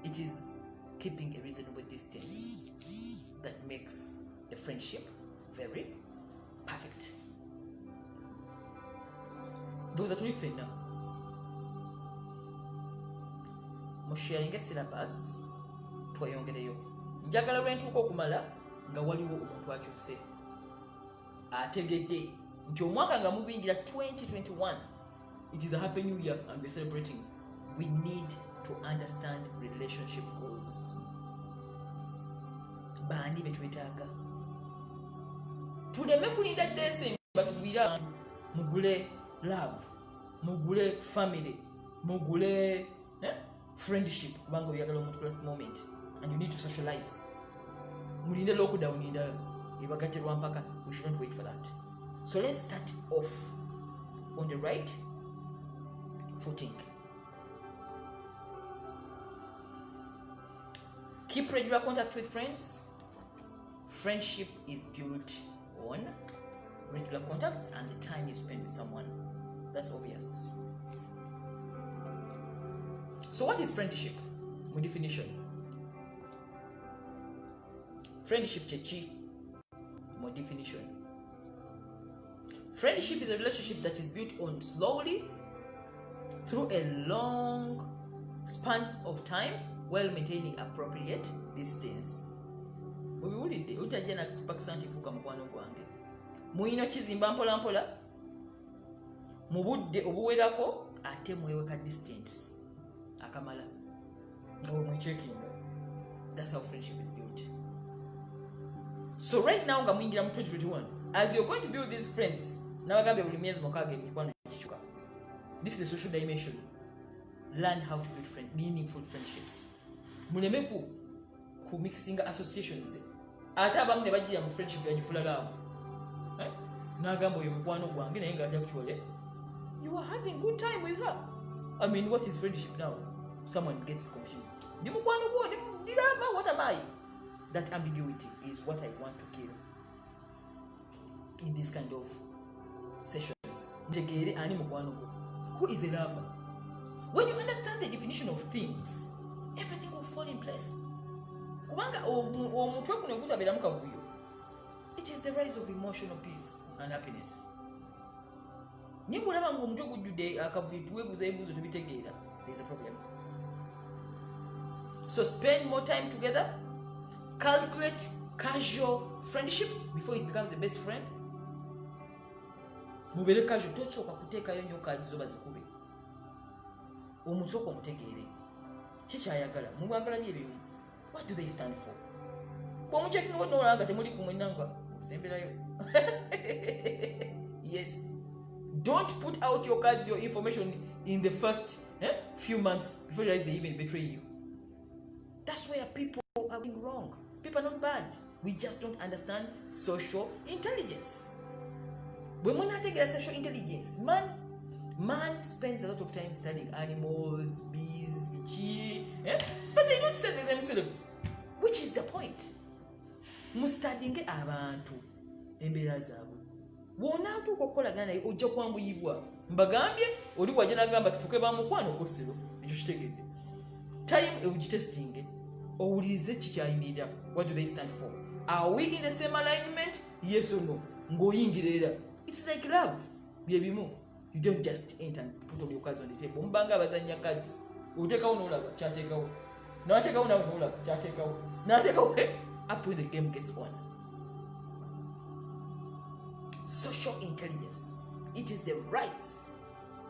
It is keeping a reasonable distance that makes a friendship very perfect. Those are three things now. Musharinga syllabus twayongereyo. Njagala lwentuuka okumala nga waliwo omuntu akyuse ategedde nti omwaka nga mubingira 2021. It is a happy new year and we're celebrating. We need to understand relationship goals. Bani betwetaaga tuleme kulinda December batubira mugule love, mugule family, mugule friendship kubanga oyagala omuntu last moment and you need to socialize. Mulinde lockdown indala ebagaterwa mpaka. We should not wait for that. So let's start off on the right footing. Keep regular contact with friends. Friendship is built on regular contacts and the time you spend with someone. That's obvious. So what is friendship? My definition. Friendship chechi. My definition. Friendship is a relationship that is built on slowly through a long span of time while maintaining appropriate distance. Mubiwulidde utajja na pakusanti fuka mukwano gwange. Muyina kizimba mpola mpola. Mu budde obuwerako ate mweweka distance. Akamala. Ngo mwichecking. That's how friendship is built. So right now nga mwingira mu 2021, as you're going to build these friends, nabagambe buli myezi mukage mikwano kichuka. This is a social dimension. Learn how to build meaningful friendships. Muleme ku mixing associations. Ate abamu ne bajira mu friendship yagifula love. Nagamba oyo mukwano gwange naye nga ajja kuchole. You are having good time with her. I mean, what is friendship now? Someone gets confused. Di mukwano gwo, di love, what am I? That ambiguity is what I want to kill in this kind of sessions. Njegere ani mukwano gwo. Who is a lover? When you understand the definition of things, everything will fall in place. Kubanga omuntu okuno okutabera mu kavuyo. It is the rise of emotional peace and happiness. Nimulaba ng'omuntu ogujjudde akavuyo tuweebuuza ebibuuzo tebitegeera. There's a problem. So spend more time together. Calculate casual friendships before it becomes the best friend. Mubere casual tosooka kuteekayo nnyo kaadi zo bazikube. Omuntu okwo omutegeere. Kikyayagala mubagala bye bimu. What do they stand for? Bw'omucekinga n'olanga temuli kumwe nanga osemberayo. Yes. Don't put out your cards, your information in the first few months before you realize they even betray you. That's where people are going wrong. People are not bad. We just don't understand social intelligence. When we take social intelligence, man spends a lot of time studying animals, bees, but they don't study themselves. Which is the point? Mustadinge abantu embeera zaabwe. Wona atuuka okukolagana naye ojja kwanguyibwa. Mbagambye oli wajja n'agamba tufuke ba mukwano gosero. Ekyo kitegedde. Time ewugitestinge. Owulirize kikyayimirira. What do they stand for? Are we in the same alignment? Yes or no? Ng'oyingira era. It's like love. Bye bimu. You don't just enter and put all your cards on the table. Mbanga abazannya cards. Oteekawo n'olaba kyateekawo. N'ateekawo nawe n'olaba kyateekawo. N'ateekawo up to when the game gets on. Social intelligence. It is the rise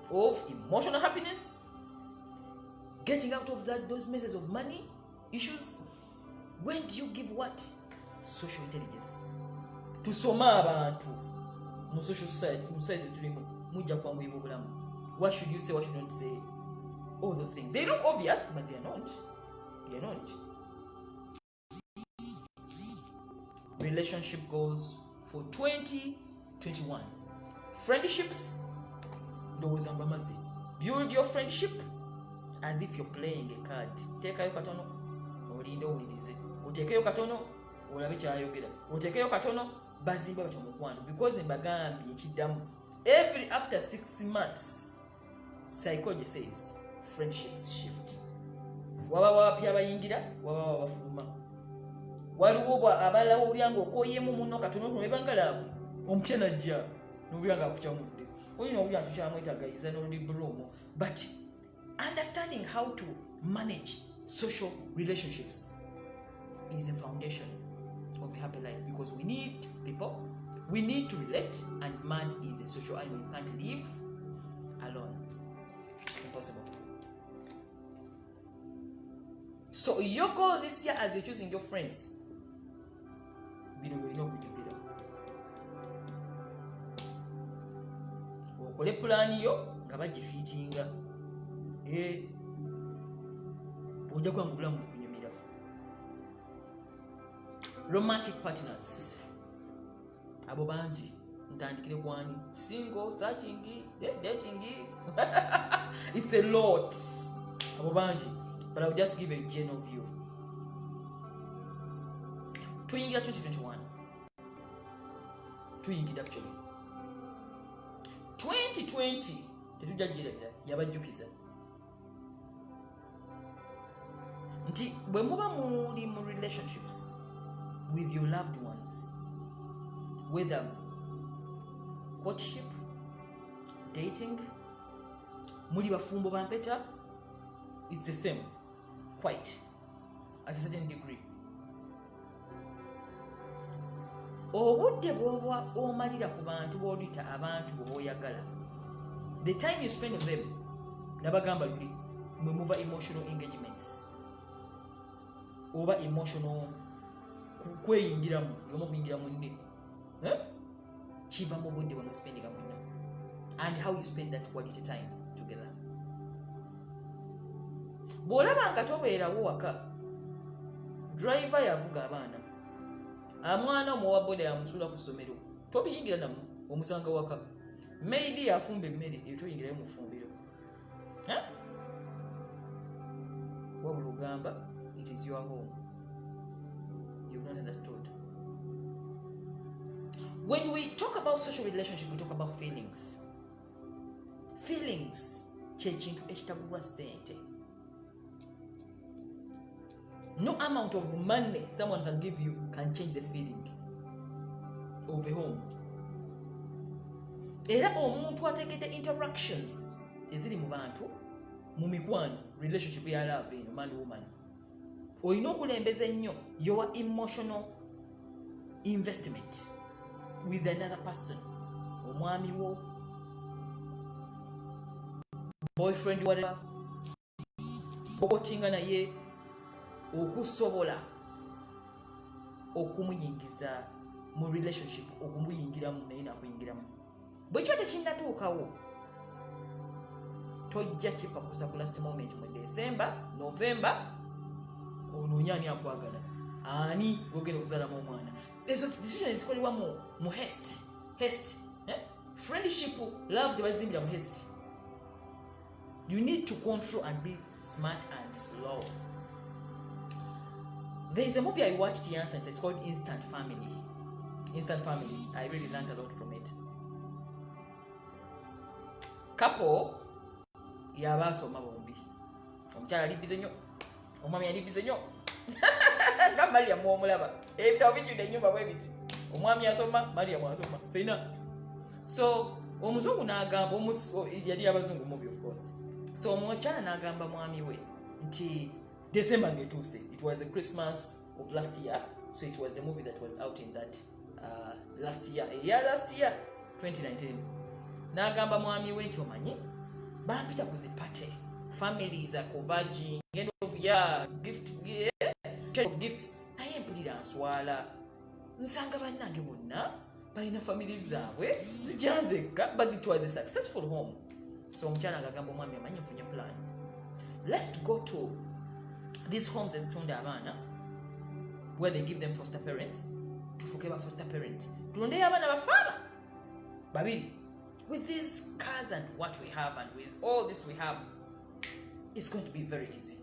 of emotional happiness, getting out of those messes of money issues. When do you give what? Social intelligence. Tusoma abantu mu social society, mu society tulimu. mujja kwanguyibwa obulamu. What should you say, what should you not say? All the things. They look obvious, but they are not. They are not. Relationship goals for 2021. Friendships. Build your friendship as if you're playing a card. Teekayo katono, olinde owulirize. Oteekeyo katono, olabe kyayogera. Oteekeyo katono, bazimba batomukwano. Because mbagambye ekiddamu. Every after 6 months, psychology says friendships shift. Waba wapya abayingira, waba wabafuluma. Waliwo abala olyanga okoyemu muno katono kunebangalavu. Ompya najja, n'obyanga akukyamudde. Oyina obyanga kyamwetagayiza n'oli bromo. But understanding how to manage social relationships is a foundation of a happy life, because we need people, we need to relate, and man is a social animal. You can't live alone. Impossible. So your goal this year as you're choosing your friends, you know okole plan yo nga bagifitinga ojja kwanga obulamu bukunyumira. Romantic partners abo bangi, ntandikire kwani single, searching, dating. It's a lot. Abo bangi, but I'll just give a general view. Tuyingira 2021. Tuyingira actually 2020 tetujja jirabira yabajjukiza nti bwe muba muli mu relationships with your loved ones, whether courtship, dating, muli bafumbo bampeta, it's the same, quite at a certain degree. Obudde bw'oba omalira ku bantu b'oluyita abantu b'oyagala, the time you spend with them, nabagamba luli mwe muva emotional engagements oba emotional kweyingiramu yomu kuyingira munne kiva mu budde bwe muspendinga munne, and how you spend that quality time together. Bw'olaba nga tobeerawo waka, driver yavuga abaana, amwana omuwa boda yamusula ku ssomero, tobiyingira namu omusanga waka, maidi yafumba emmere eyo toyingirayo mu fumbiro, wabula ogamba it is your home. You've not understood. When we talk about social relationship, we talk about feelings. Feelings kyekintu ekitagulwa ssente. No amount of money someone can give you can change the feeling of a home. Era omuntu ategedde interactions eziri mu bantu, mu mikwano, relationship ya love eno, man woman, olina okulembeza ennyo your emotional investment with another person, omwami wo, boyfriend, whatever, okotinga naye okusobola okumuyingiza mu relationship, okumuyingiramu naye nakuyingiramu. Bwe kiba tekinnatuukawo, tojja kipakusa ku last moment mu December, November, onoonya ani akwagala, ani gogenda okuzaalamu omwana. Ezo decision ezikolebwa mu haste. Friendship, love tebazimbira mu haste. You need to control and be smart and slow. There is a movie I watched yesterday, it's called Instant Family. Instant Family, I really learned a lot from it. Couple yabasoma bombi, omukyala ali bize nnyo, omwami ali bize nnyo nga Mariam omulaba, ebitabo bijjudde ennyumba bwe biti, omwami asoma, Mariam asoma, fena. So omuzungu n'agamba, yali abazungu movie of course, so omukyala n'agamba mwami we nti December ngetuuse, it was the Christmas of last year, so it was the movie that was out in that last year, 2019. N'agamba mwami we nti omanyi bampita ku zipate, families are converging, end of year, gift of gifts, naye mpulira nswala, nsanga bannange bonna balina families zaabwe zijanzekka, but it was a successful home. So omukyala ng'agamba omwami amanyi nfunye plan, let's go to these homes ezitunda abaana where they give them foster parents. Tufuke ba foster parents, tulondeyo abaana bafaaba babiri. With these cars and what we have and with all this we have, it's going to be very easy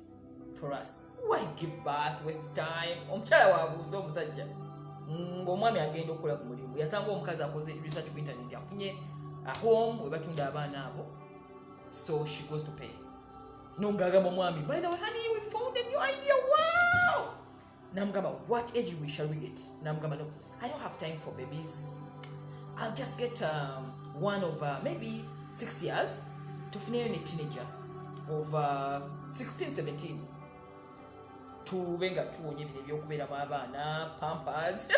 for us. Why give birth, waste time? Omukyala waabuuza omusajja ng'omwami agenda okukola ku mulimu, yasanga omukazi akoze research ku internet afunye a home we batunda abaana abo, so she goes to pay. N'agamba omwami, by the way honey, we found a new idea, wow! Namugamba, what age shall we get? Namugamba, no, I don't have time for babies. I'll just get one of maybe 6 years to finish a teenager of 16, 17 to venga tuonye bine byokubeeramu abaana pampers.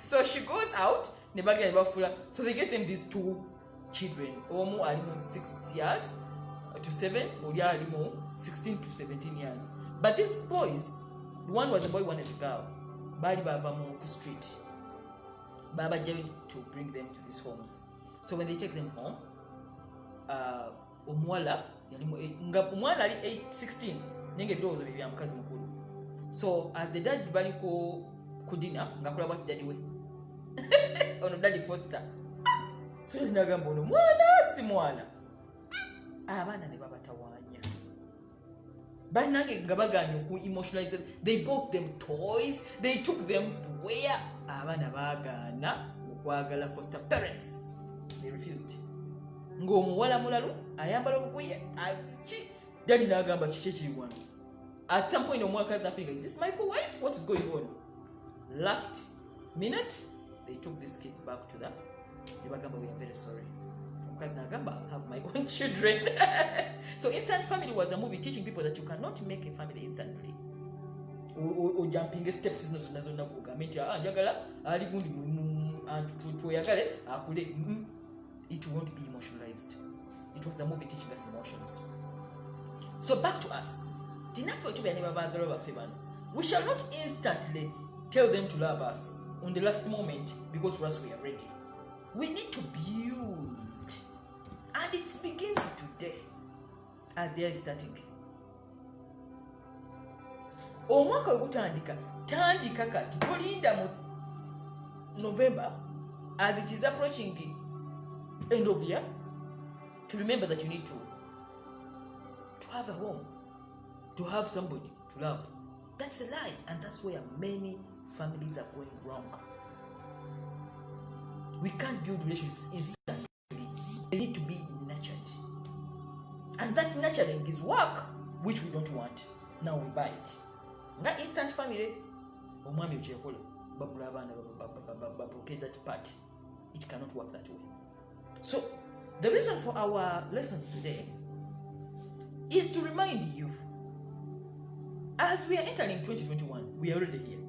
So she goes out ne bagenda bafula, so they get them these 2 children, omu alimu 6 years to 7, oli alimu 16 to 17 years. But these boys, one was a boy, one is a girl, bali bava mu ku street, baba going to bring them to these homes. So when they take them home, omwala nga omwana ali 16 nenge dozo bibya mukazi mukulu. So as the dad bali ku dinner ngakula bwati daddy we ono daddy foster, so nagamba ono mwana si mwana, abaana ne babatawanya banange nga baganya ku emotionalize them. They bought them toys, they took them where abaana baagaana okwagala foster parents, they refused. Ng'omuwala mulalu ayambala obukuye aki daddy n'agamba kiki ekiri wano. At some point omwakazi n'afiga, is this Michael wife? What is going on? Last minute they took these kids back to them. They bagamba, we are very sorry. Omukazi n'agamba, I'll have my own children. So Instant Family was a movie teaching people that you cannot make a family instantly. O jumping steps zino zonna zonna kugamba nti njagala ali gundi tweyagale akule. It won't be emotionalized. It was a movie teaching us emotions. So back to us. We shall not instantly tell them to love us on the last moment because for us we are ready. We need to build. And it begins today as they are starting. Omwaka ogutandika tandika kati tolinda mu November as it is approaching the end of year to remember that you need to have a home, to have somebody to love. That's a lie, and that's where many families are going wrong. We can't build relationships instantly. They need to be nurtured. And that nurturing is work which we don't want. Now we buy it. That instant family, omwami uchekola babula abana bablockade that part. It cannot work that way. So the reason for our lessons today is to remind you, as we are entering 2021, we are already here.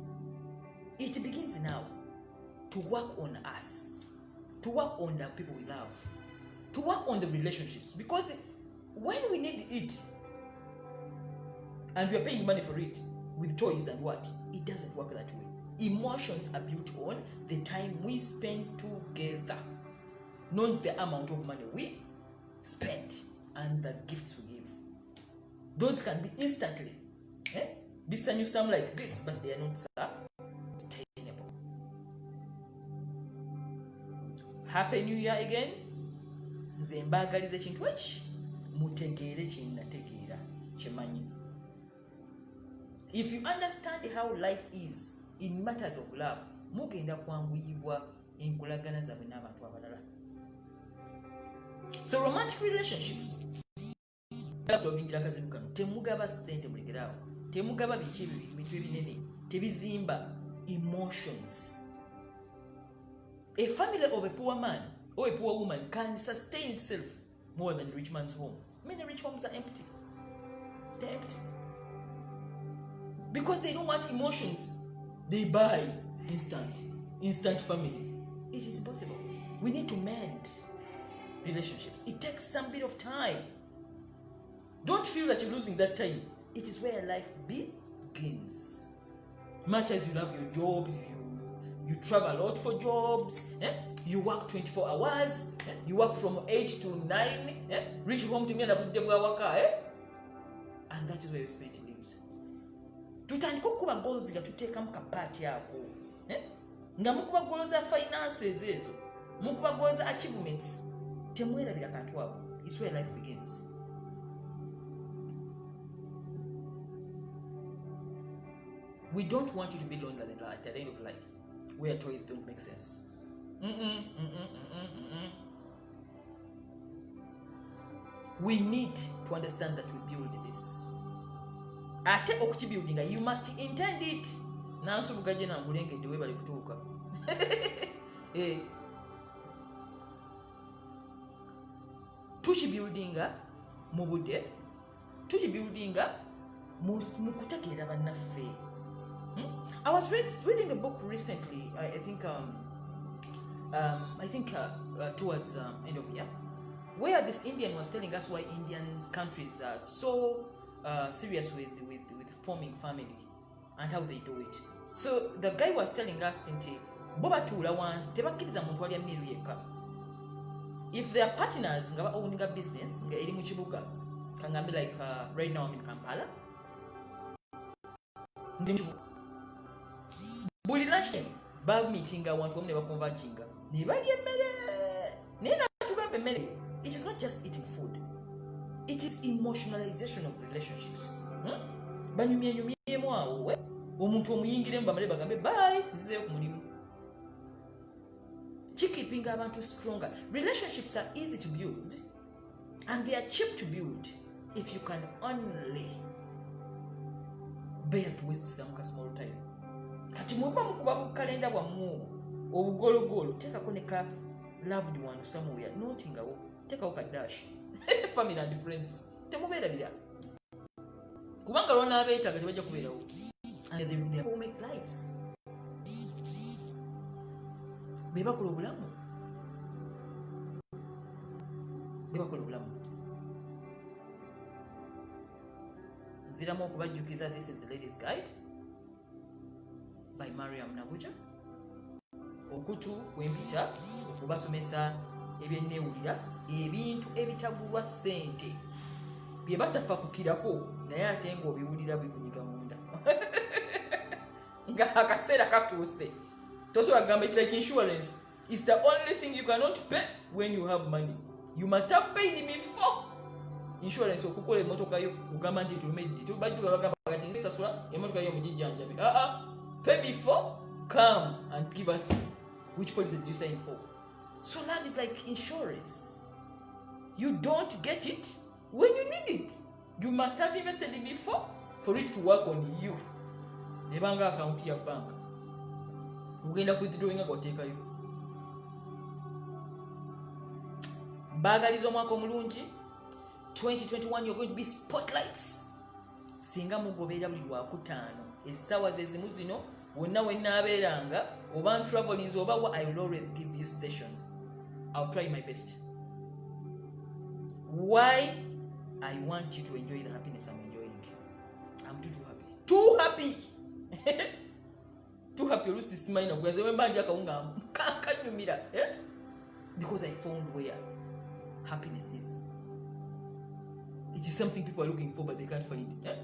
It begins now to work on us, to work on the people we love, to work on the relationships. Because when we need it, and we are paying money for it, with toys and what, it doesn't work that way. Emotions are built on the time we spend together, not the amount of money we spend and the gifts we give. Those can be instantly. This and you sound like this, but they are not sustainable. Happy New Year again. Nze mbagaliza ekintu eki mutegeere kinnategeera kimanyi. If you understand how life is in matters of love, mugenda kwanguyibwa enkolagana zaabwe n'abantu abalala. So romantic relationships, obingira akazibu kano, temugaba ssente mulekeraawo, temugaba biki ebintu ebinene, tebizimba emotions. A family of a poor man or a poor woman can sustain itself more than a rich man's home. Many rich homes are empty. They're empty. Because they don't want emotions. They buy instant family. It is impossible. We need to mend relationships. It takes some bit of time. Don't feel that you're losing that time. It is where life begins. Much as you love your jobs, You travel a lot for jobs. You work 24 hours. You work from 8 to 9. Reach home to me and and that is where your spirit lives. Tutandika okuba goals nga tuteekamu kapaati ako. Nga mukuba goals za finances ezo. Mukuba goals za achievements. Temwerabira kantu ako. It's where life begins. We don't want you to be lonely at the end of life, where toys don't make sense. We need to understand that we build this. Ate okukibuilding, you must intend it. Nansu bugaje na ngulengedde we bali kutuuka. Tukibuildinga mu budde, tukibuildinga mu kutegeera bannaffe. I was reading a book recently. I think towards end of year, where this Indian was telling us why Indian countries are so serious with forming family and how they do it. So the guy was telling us, "Sinti, boba tula once tebakiriza muntu ali amiru yekka. If they are partners, nga owning a business, nga eri mu kibuga, kangambe like right now I'm in Kampala. Buli lunchtime ba meeting abantu bamwe bakonverginga ne balya emmere naye natugambe emmere. It is not just eating food, it is emotionalization of relationships. Banyumyemu awo omuntu omuyingiremu bamale bagambe bye nzizeyo ku mulimu. Keeping abantu stronger. Relationships are easy to build and they are cheap to build if you can only bear to waste some small time. Kati mwepa mukuba bukalenda bwammwe obugologolo teekako ne ka loved one somewhere notingawo teekawo ka dash family and friends temubeerabira kubanga lwona abeetaaga tebajja kubeerawo and they will make lives. Bebakola obulamu nziramu okubajjukiza This is the Ladies Guide by Mariam Nabuja. Okutu kwempita okubasomesa ebyenneewulira ebintu ebitagulwa ssente bye batapakukirako naye ate ng'obiwulira bikunyiga munda nga akaseera katuuse. Tosobola kugamba it's like insurance. It's the only thing you cannot pay when you have money. You must have paid before. Insurance okukola emotoka yo ugamba nti tulumedde tubajjuka bagamba kati sasula emotoka yo mujijjanjabi. Pay before, come and give us which policy did you sign for. So love is like insurance. You don't get it when you need it. You must have invested it before for it to work on you. Nebanga account ya bank. Ugenda kuzidowinga kwateekayo. Mbagaliza omwaka omulungi 2021 you're going to be spotlights. Singa mugoberera buli lwakutaano essaawa ze zimu zino wonna wennaabeeranga oba travelings oba what, I will always give you sessions. I'll try my best. Why? I want you to enjoy the happiness I'm enjoying. I'm too happy. Too happy olusi simaina gwaze wembanja akawunga kanyumira because I found where happiness is. It is something people are looking for but they can't find it.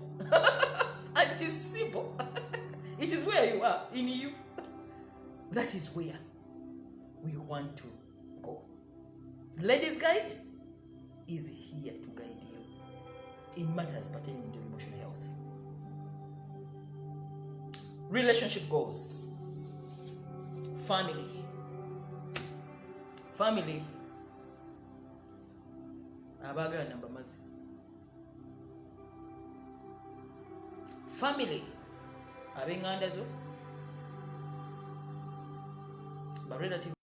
And it is simple. It is where you are, in you. That is where we want to go. Ladies Guide is here to guide you in matters pertaining to emotional health. Relationship goals. Family. Abagala namba mazi. Family. Abenganda zo. Ba relatives.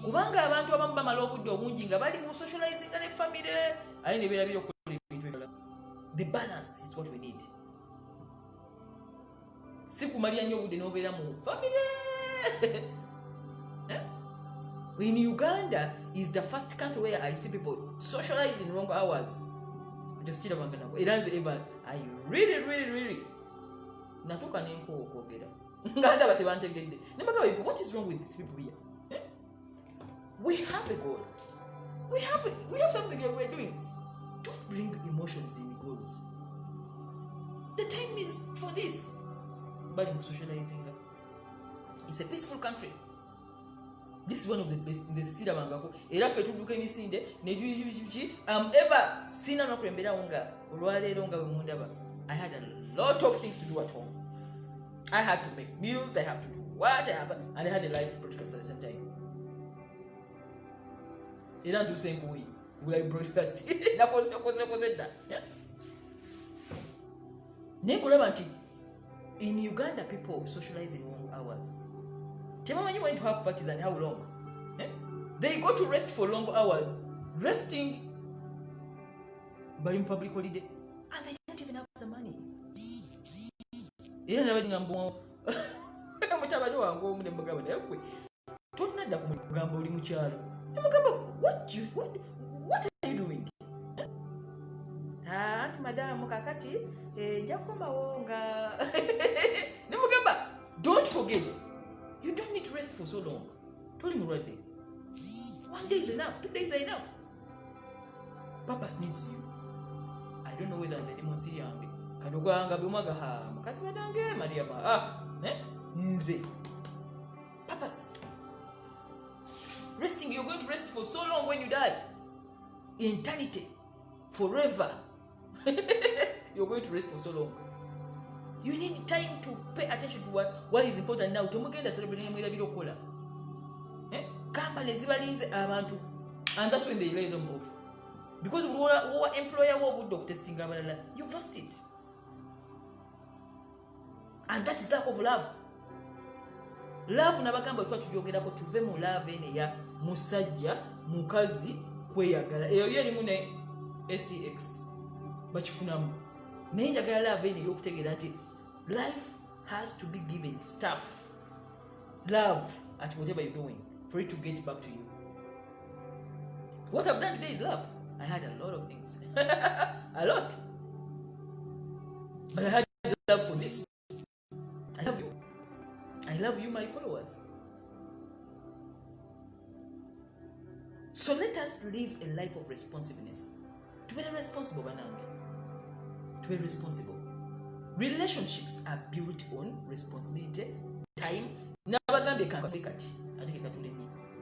Kubanga abantu abamu bamala obudde obungi nga bali mu socializing ne family ayi ne beerabira okukola ebintu ebirala. The balance is what we need. Si kumalya nnyo obudde n'obeera mu family. In Uganda is the first country where I see people socializing long hours. Just I really natuka nenko okwogera Nganda batebantegedde. Nemagaba, what is wrong with people here? Eh? We have a goal. We have something that we're doing. Don't bring emotions in goals. The time is for this. But in socializing, it's a peaceful country. This is one of the best things. Sida bangako. Era fe tuduka emisinde ne ever seen no kulembera unga olwaleero nga bemundaba. I had a lot of things to do at home. I had to make meals, I have to do what I have, and I had a live broadcast at the same time. Era ntuse nkuyi ku live broadcast. Nakoze that. Yeah. Nekulaba nti in Uganda people socialize in long hours. When you went to have parties and how long? Eh? They go to rest for long hours. Resting but in public holiday. And they don't even have the money. Era nabadi ngambo mutabani wange omude mugamba naye tonadda kumugamba oli mu kyalo. Nemugamba what are you doing? Anti madam kakati nja kukomawo nga nemugamba don't forget. You don't need to rest for so long. Told him already. 1 day is enough. 2 days are enough. Purpose needs you. I don't know whether there's any more young. Kadoganga bimaga ha. Mukasi madange Maria ma. Nze. Purpose. Resting, you're going to rest for so long when you die. Eternity. Forever. You're going to rest for so long. You need time to pay attention to what is important now. Tomugenda celebrating mwira birokola. Kamba nezibalinze abantu. And that's when they lay them off. Because our employer will good testing abalala. You've lost it. And that is lack of love. Love nabagamba kwa tujogerako tuve mu love ene ya musajja mukazi kweyagala. Eyo yeri mune SEX. Bachifunamu. Naye njagala love ene yokutegeera nti life has to be given stuff. Love at whatever you're doing for it to get back to you. What I've done today is love. I had a lot of things. A lot. But I had love for this. I love you. I love you, my followers. So let us live a life of responsiveness. To be responsible, Banange. To be responsible. Relationships are built on responsibility, time.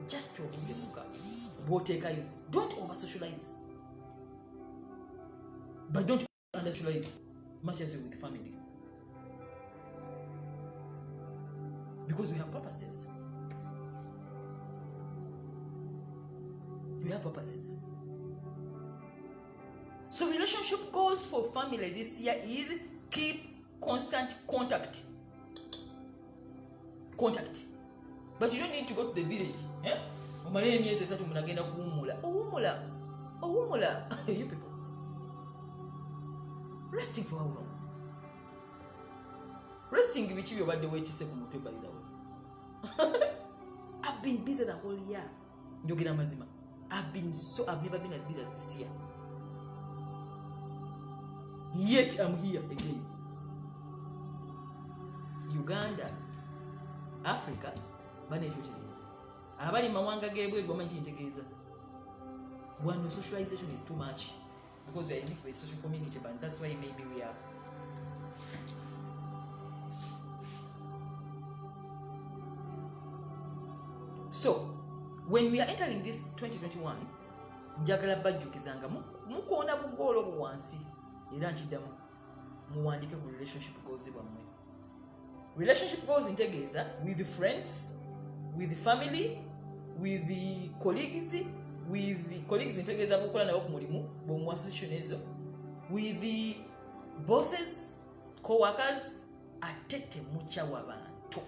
Just to don't over socialize, but don't under socialize much as you with family, because we have purposes. We have purposes. So relationship goals for family this year is keep constant contact. But you don't need to go to the village. You people. Resting for how long? Resting which you about the way to say by the way. I've been busy the whole year. I've never been as busy as this year. Yet I'm here again. Uganda, Africa, banetutiriza. Abali mawanga gebwe bamanyitegeza. One socialization is too much because we are in a social community, but that's why maybe we are. So, when we are entering this 2021, njagala bajjukizanga mukoona bugolo buwansi era nkidamu muwandike ku relationship goals bwamwe. Relationship goals integeeza with friends, with family, with the colleagues integeeza bukola nabo ku mulimu bomu association ezo, with the bosses, co-workers, atete mucha w'abantu.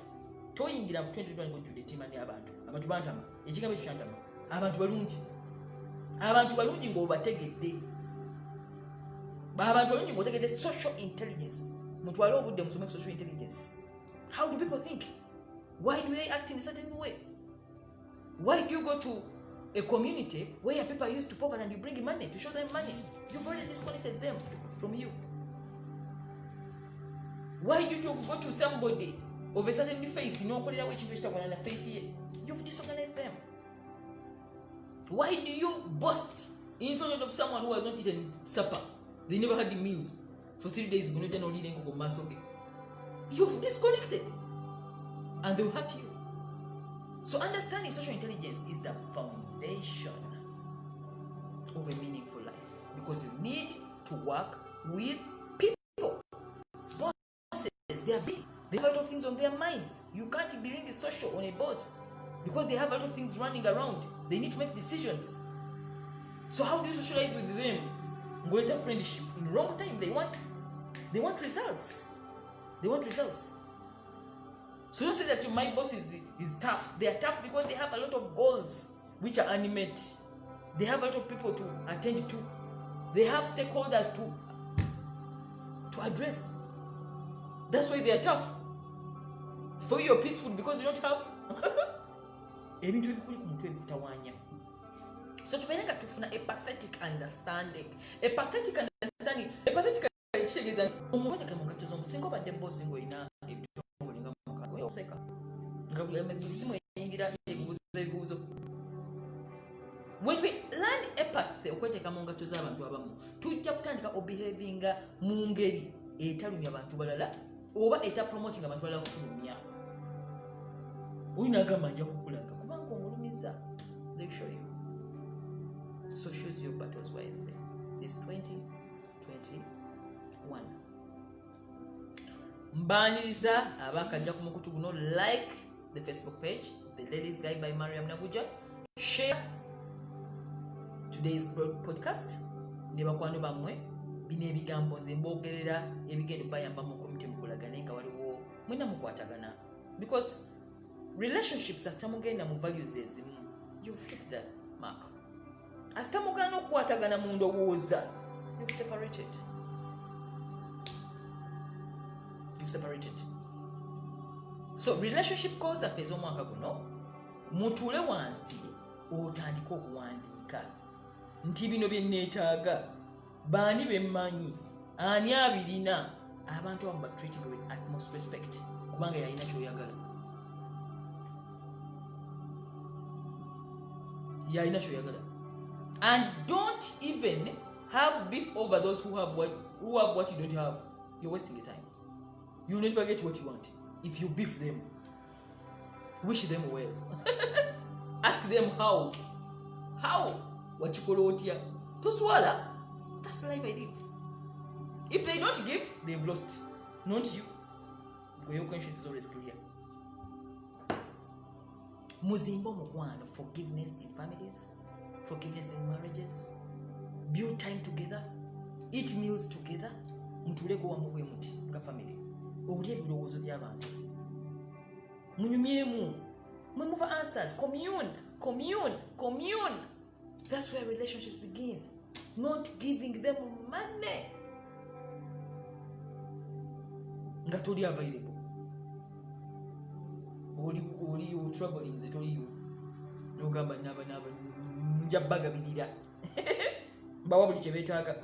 Toyingira mu 2021 ng'ojjudde ettima y'abantu. Abantu bantama, ekigambo ekyo kyantama. Abantu balungi. Abantu balungi ng'obategedde. Abantu balungi ng'otegedde social intelligence. Mutwale obudde musome social intelligence. How do people think? Why do they act in a certain way? Why do you go to a community where people are used to poverty and you bring money to show them money? You've already disconnected them from you. Why do you go to somebody of a certain faith, n'okolerawo ekintu ekitakwata na faith ye, you've disorganized them. Why do you boast in front of someone who has not eaten supper? They never had the meals for 3 days. You've disconnected, and they will hurt you. So understanding social intelligence is the foundation of a meaningful life, because you need to work with people. Bosses, they are busy. They have a lot of things on their minds. You can't be really social on a boss because they have a lot of things running around. They need to make decisions. So how do you socialize with them? Greater friendship. In wrong time, they want results. They want results. So don't say that my boss is tough. They are tough because they have a lot of goals which are unmet. They have a lot of people to attend to. They have stakeholders to address. That's why they are tough. For you, you're peaceful because you don't have. So tupenga tufuna a pathetic understanding. A pathetic understanding. A pathetic understanding. Omuntu kama ngatozo musingo badde boss ngo ina ebitongole nga mukaka. Oseka. Ngabula emesimu yingira ebuzo. When we learn empathy, okweteka mu ngatozo abantu abamu, tujja kutandika obehavinga mu ngeri etalumya abantu balala oba eta promoting abantu balala kulumya. Uyina agamba nja kukulaga kubanga omulumiza. They show you. So choose your battles wisely. It's 2021. Mbaniriza abakajja ku mukutu guno, like the Facebook page, The Ladies Guide by Mariam Naguja. Share today's podcast. Neba kwano bamwe bino ebigambo nze mbogerera ebigendo bayamba mu community mukulagane nga waliwo mwena mukwatagana, because relationships asitamugenda mu values ezimu. You've hit the mark. Asitamugana okukwatagana mu ndowooza, you've separated. You've separated. So relationship goals zaffe ez'omwaka guno, mutuule wansi otandika okuwandiika nti bino bye neetaaga, baani bemmanyi, ani abirina. Abantu abamu batreating with utmost respect kubanga yalina kyoyagala. Yalina kyoyagala. And don't even have beef over those who have what you don't have. You're wasting your time. You'll never get what you want if you beef them. Wish them well. Ask them how. What you call out here. To swallow. That's the life I live. If they don't give, they've lost. Not you. Because your conscience is always clear. Muzimbo mukwano, forgiveness in families, forgiveness in marriages, build time together, eat meals together, mutuleko wamu bwe muti nga family. Owulye ebirowoozo by'abantu. Munyumyemu. Mwe muva answers. Commune. That's where relationships begin. Not giving them money. Nga toli available. Oli traveling nze toliyo. Nogamba naba njabagabirira. Bawa buli kye beetaaga.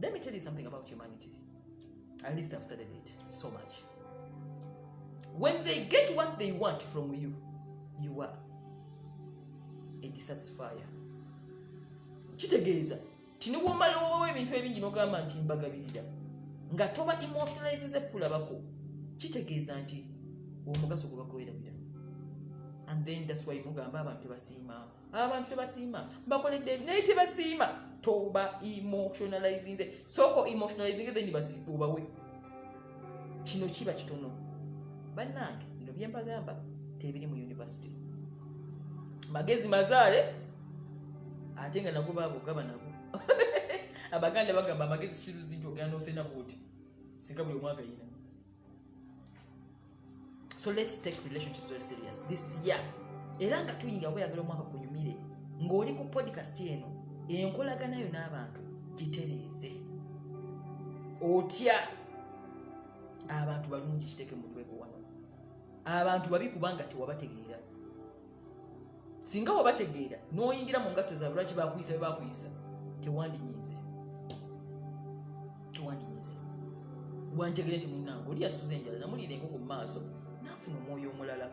Let me tell you something about humanity. At least I've studied it so much. When they get what they want from you, you are a dissatisfier. Kitegeeza tino bwomala owawa ebintu ebingi n'ogamba nti mbagabirira nga toba emotionalize kulabako, kitegeeza nti omugaso gwe bakolerabira. And then that's why mugamba abantu tebasiima bakoledde naye tebasiima. Toba emotionalize soko emotionalize then obawe kino kiba kitono. Bannange bino bye mbagamba tebiri mu university. Magezi mazaale ate nga nago baabo gaba nabo. Abaganda bagamba amagezi siruzi nti ogenda osena bwoti singa buli omwaga yina. So let's take relationships very serious this year. Era nga tuyinga bweyagala omwaka kunyumire ng'oli ku podcast eno enkolaganayo n'abantu gitereeze. Otya abantu balungi kiteke mu mutwe gwo wano. Abantu babi kubanga tewabategeera. Singa wabategeera n'oyingira mu ngato zaabwe lwaki bakuyisa bye bakuyisa tewandinyize. wantegere nti munnange oli yasuza enjala namuliira enkoko mu maaso naafuna omwoyo omulala.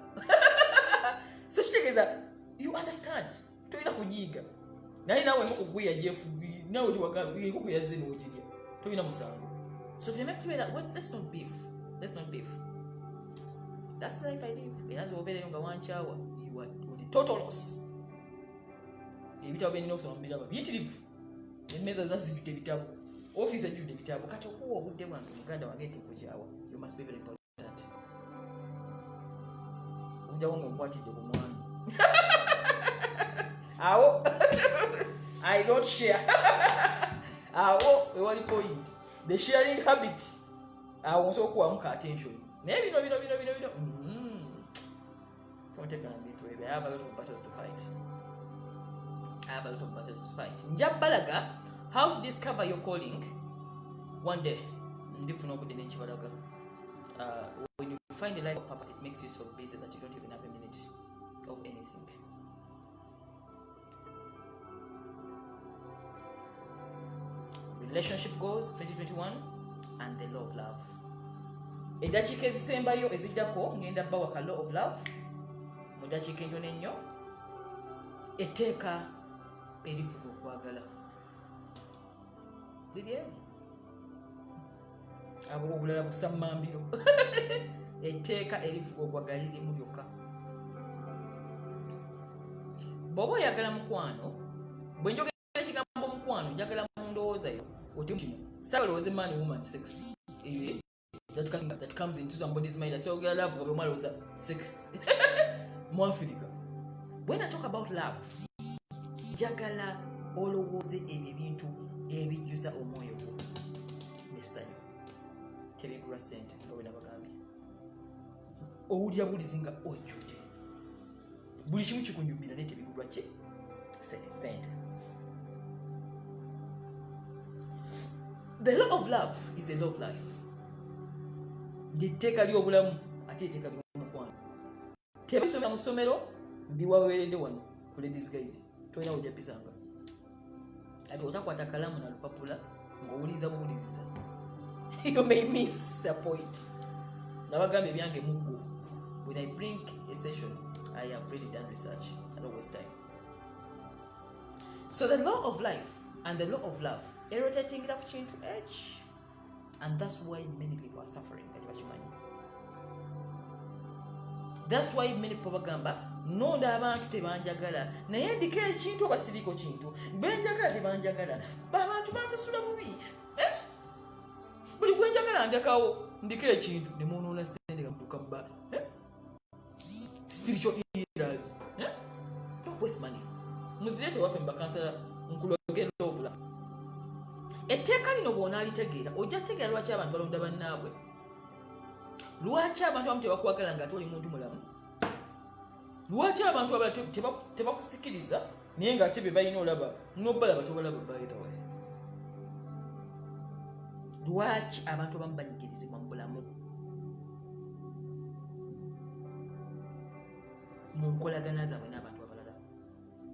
So kitegeeza you understand, tolina kujiiga naye naawe enkoko gwe yajefubi naawe enkoko yazze n'ogirya tolina musango. So to make sure that that's not beef, that's the life I live. Era nze obeereyo nga wankyawa you are on a total loss. Ebitabo byenina okusoma mubiraba biyitirivu, emmeeza zonna zijjudde ebitabo, ofiisi ejjudde ebitabo. Kati okuwa obudde bwange muganda wange nti nkukyawa, you must be very important. Ojawo ng'onkwatidde ku mwami awo I don't share awo ewali point, the sharing habit awo nsobola okuwamu ka attention. Naye bino tomutegana bintu ebyo. I have a lot of battles to fight. Njabalaga how to discover your calling one day. Ndifuna obudde n'ekibalaga. When you find a life of purpose, it makes you so busy that you don't even have a minute of anything. Relationship goals 2021 and the law of love. Eddakiika ezisembayo eziddako ngenda bawaka law of love mu ddakiika entono ennyo. Etteeka erifuga okwagala liri eri abo obulala busammambiro. Etteeka erifuga okwagala lirimu lyokka. Bw'oba oyagala mukwano, bwe njogera ekigambo mukwano njagala mu ndowooza yo oti kino sagalowooza man woman sex that comes into somebody's mind. So ogera love gabe mwalowooza sex mu Africa. When I talk about love, njagala olowooze ebintu ebijjuza omwoyo gwo n'essanyu, tebigula ssente nga bwe nabagambye. Owulira bulizi nga ojjudde, buli kimu kikunyumira naye tebigulwa ki ssente. The law of love is a law of life. Ly'etteeka ly'obulamu ate etteeka ly'omukwano. Tebisomera mu ssomero biwaweeredde wano ku ladies guide, tolina wojja bisanga. Ati otakwata kalamu na lupapula ng'owuliriza buwuliriza. You may miss the point. Nabagambye ebyange muggo. When I bring a session, I have really done research. I don't waste time. So the law of life and the law of love rotating ku kintu eki, and that's why many people are suffering. That's why many people bagamba nonda abantu tebanjagala naye ndika ekintu oba siriko kintu benjagala tebanjagala abantu bansasula bubi buli gwenjagala ndekawo ndika ekintu ne munoona sente gamutuka mba spiritual healers don't waste money. Muzire tewaffe mbakansala nkulogera ovula etteeka lino bw'ona alitegeera ojja kutegeera lwaki abantu balonda bannaabwe, lwaki abantu abamu tebakwagala nga ate oli muntu mulamu, lwaki abantu abalala tebakusikiriza naye nga ate be balina olaba nobalaba tobalaba by the way. Lwaki abantu abamu banyigirizibwa mu bulamu mu nkolagana zaabwe n'abantu abalala?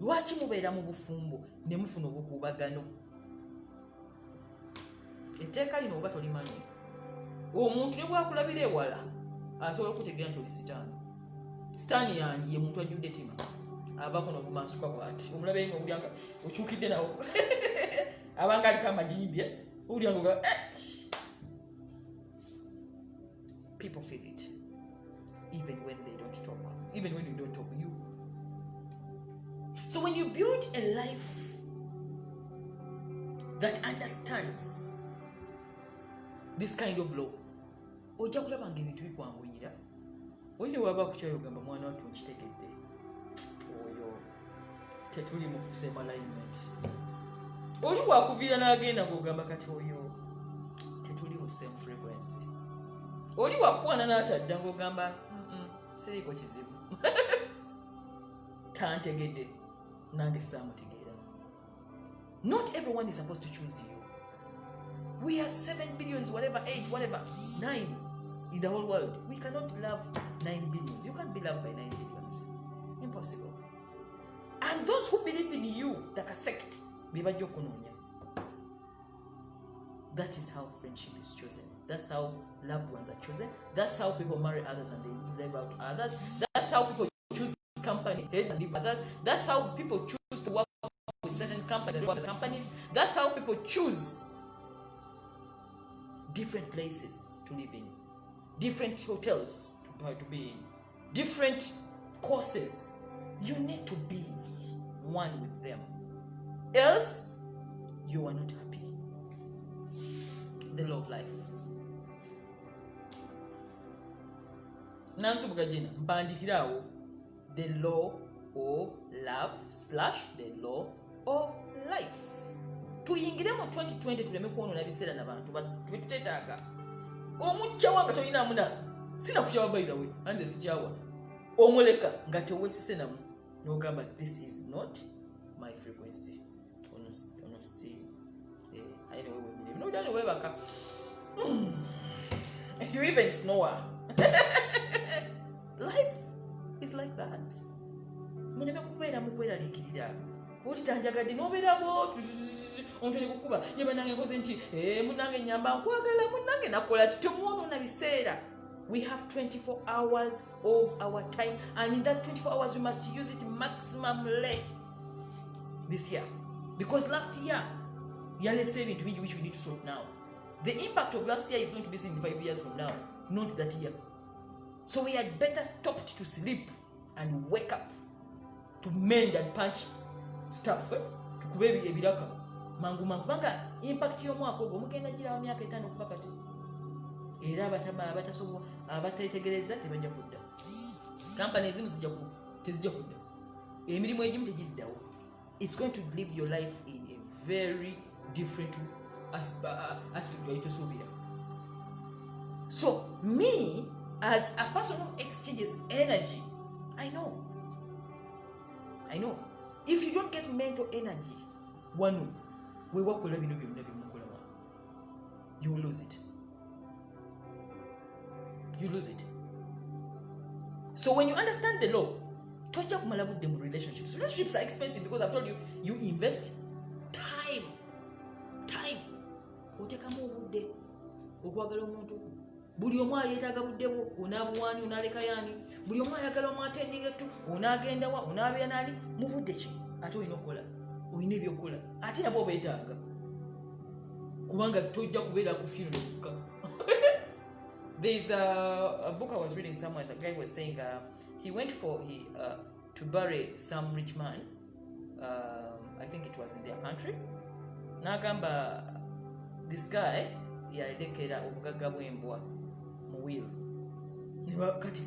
Lwaki mubeera mu bufumbo ne mufuna obukuubagano? Etteeka lino oba tolimanyi, omuntu ne bwakulabira ewala asobola okutegeera nti oli sitaani. Sitaani yange ye muntu ajjudde ettima ava kuno bumansuka bw'ati omulabe nga owulyanga okyukidde nawo abanga aliko amajimbye owulyanga oga people feel it even when they don't talk, even when you don't talk you. So when you build a life that understands this kind of law, ojja kulaba nga ebintu bikwanguyira. Oli waba kukyayo gamba mwana wattu nkitegedde, oyo tetuli mu same alignment. Oli wakuviira n'agenda ng'ogamba kati oyo tetuli mu same frequency. Oli wakwana n'atadda ng'ogamba siriiko kizibu tantegedde nange saamutegeera. Not everyone is supposed to choose you. We are 7 billions, whatever, 8, whatever, 9 in the whole world. We cannot love 9 billions. You can't be loved by 9 billions. Impossible. And those who believe in you, like a sect, bibajja okunoonya. That is how friendship is chosen. That's how loved ones are chosen. That's how people marry others and they live out others. That's how people choose company and leave others. That's how people choose to work with certain companies and other companies. That's how people choose different places to live in, different hotels to be in, different courses. You need to be one with them, else you are not happy. The law of life. Nansu Bugajina, Bandikirao, the law of love / the law of life. Tuyingire mu 2020 tuleme kuona na biseera n'abantu batutetaga. Omujja wanga toyina muna. Sina kuchawa by the way, and the sijawa. Omuleka nga tewesise namu. N'ogamba this is not my frequency. Ono see. Anyway, we no done way back. If you even snore. Life is like that. Muneme kubeera mukwera likirira. Oti tanjagadde nobeera bo ontone kukuba yeba nange koze nti munange nyamba nkwagala munange nakola kitomuono na biseera. We have 24 hours of our time, and in that 24 hours we must use it maximally this year, because last year yale saving to which we need to sort now. The impact of last year is going to be seen 5 years from now, not that year. So we had better stop to sleep and wake up to mend and punch stuff to kubebi ebiraka mangu manga impact y'omwaka ogwo mugenda gira mu myaka 5 kuva kati era abatasobola abatetegereza tebajja kudda. Company ezimu tezijja kudda, emirimu egimu tegiriddawo. It's going to live your life in a very different aspect way to subira. So me as a person who exchanges energy, I know if you don't get mental energy, one we work with you lose it. You lose it. So when you understand the law, toja kumala with them relationships. Relationships are expensive because I've told you, you invest time. Otekamu obudde okwagala omuntu. Buli omu ayetaaga budde bwo, onaabuwaani onaaleka yaani. Buli omu ayagala omwatendinga ettu, onaagenda wa, onaabeera naani, mu budde ki? Ate olina okukola, olina ebyokukola. Ate nabo obeetaaga. Kubanga tojja kubeera ku funeral yokka. There's a book I was reading somewhere. A guy was saying he went to bury some rich man. I think it was in their country. Nagamba, this guy, yalekera obugagga bw'embwa mu will. Kati